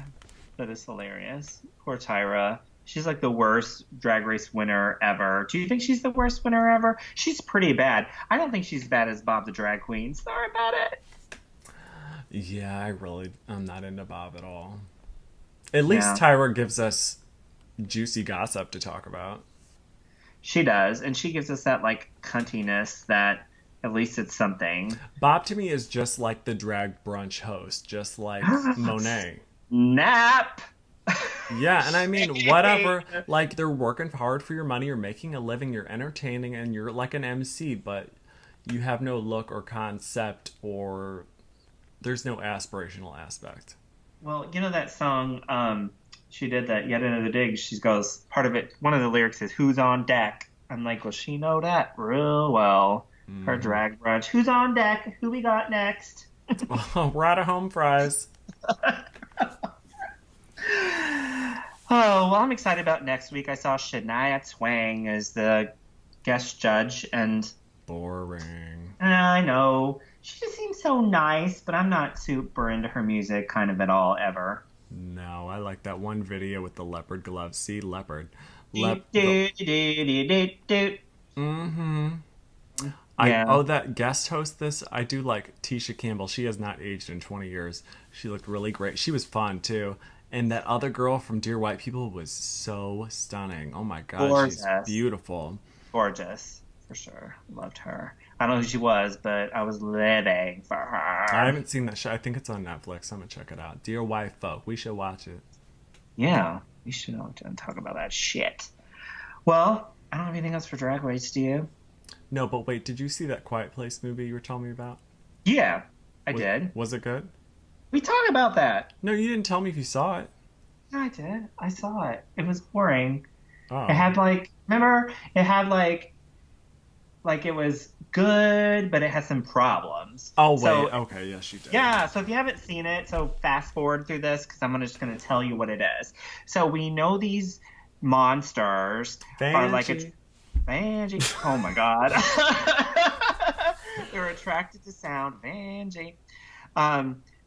A: that is hilarious. Poor Tyra. She's like the worst Drag Race winner ever. Do you think she's the worst winner ever? She's pretty bad. I don't think she's as bad as Bob the Drag Queen. Sorry about it.
B: Yeah, I'm not into Bob at all. At least Tyra gives us juicy gossip to talk about.
A: She does, and she gives us that, like, cuntiness that at least it's something.
B: Bob to me is just like the drag brunch host, just like Monet.
A: Nap!
B: Yeah, and I mean, whatever. Like, they're working hard for your money, you're making a living, you're entertaining, and you're like an MC, but you have no look or concept, or there's no aspirational aspect.
A: Well, you know that song, she did that Yet Another Dig, she goes, part of it, one of the lyrics is, who's on deck? I'm like, well, she know that real well. Her drag brunch. Who's on deck? Who we got next?
B: Oh, we're out of home fries.
A: Oh, well, I'm excited about next week. I saw Shania Twain as the guest judge, and
B: boring.
A: I know. She just seems so nice, but I'm not super into her music kind of at all, ever.
B: No, I like that one video with the leopard gloves. See, leopard. Mm-hmm.
A: Yeah.
B: That guest host this. I do like Tisha Campbell. She has not aged in 20 years. She looked really great. She was fun too. And that other girl from Dear White People was so stunning. Oh my god,
A: Gorgeous.
B: She's beautiful.
A: Gorgeous, for sure. Loved her. I don't know who she was, but I was living for her.
B: I haven't seen that show. I think it's on Netflix. I'm gonna check it out. Dear White Folk. We should watch it.
A: Yeah, we should talk about that shit. Well, I don't have anything else for Drag Race, do you?
B: No, but wait, did you see that Quiet Place movie you were telling me about?
A: Yeah, I did.
B: Was it good?
A: We talked about that.
B: No, you didn't tell me if you saw it.
A: Yeah, I did. I saw it. It was boring.
B: Oh.
A: It had remember? It had it was good, but it had some problems.
B: Oh, wait. Okay, yes, you did.
A: Yeah, so if you haven't seen it, so fast forward through this because I'm just going to tell you what it is. So we know these monsters are like a... Vanjie. Oh, my God. They're attracted to sound. Vanjie.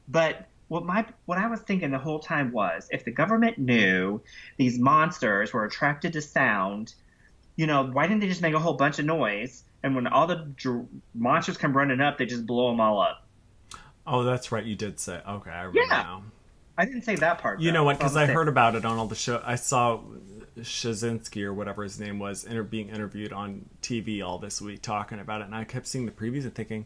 A: But what I was thinking the whole time was, if the government knew these monsters were attracted to sound, why didn't they just make a whole bunch of noise? And when all the monsters come running up, they just blow them all up.
B: Oh, that's right. You did say. Okay, I remember now.
A: I didn't say that part.
B: You know what? Because I heard about it on all the show. I saw Shazinski or whatever his name was being interviewed on TV all this week talking about it, and I kept seeing the previews and thinking,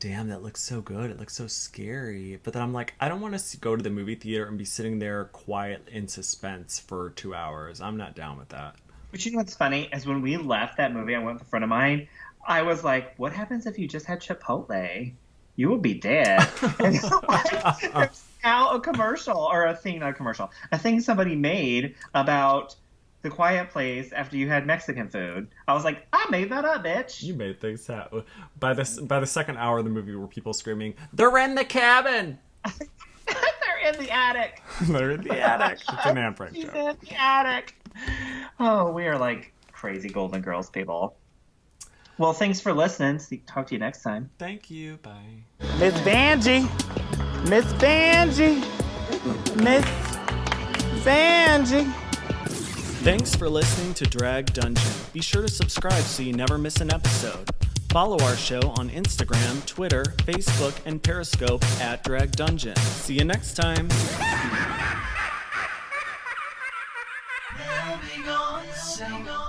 B: damn, that looks so good. It looks so scary. But then I'm like, I don't want to go to the movie theater and be sitting there quiet in suspense for 2 hours. I'm not down with that.
A: But you know what's funny is when we left that movie, I went with a friend of mine. I was like, what happens if you just had Chipotle? You would be dead. And there's now a commercial, or a thing, not a commercial, a thing somebody made about The Quiet Place after you had Mexican food. I was like, I made that up, bitch.
B: You made things happen. By the second hour of the movie, were people screaming, "They're in the cabin!"
A: They're in the attic.
B: They're in the attic. It's an Anne Frank
A: She's
B: joke.
A: in the attic. Oh, we are like crazy Golden Girls people. Well, thanks for listening. Talk to you next time.
B: Thank you. Bye.
C: Miss Vanjie. Miss Vanjie. Miss Vanjie.
D: Thanks for listening to Drag Dungeon. Be sure to subscribe so you never miss an episode. Follow our show on Instagram, Twitter, Facebook, and Periscope at Drag Dungeon. See you next time.
E: Moving on, sing on.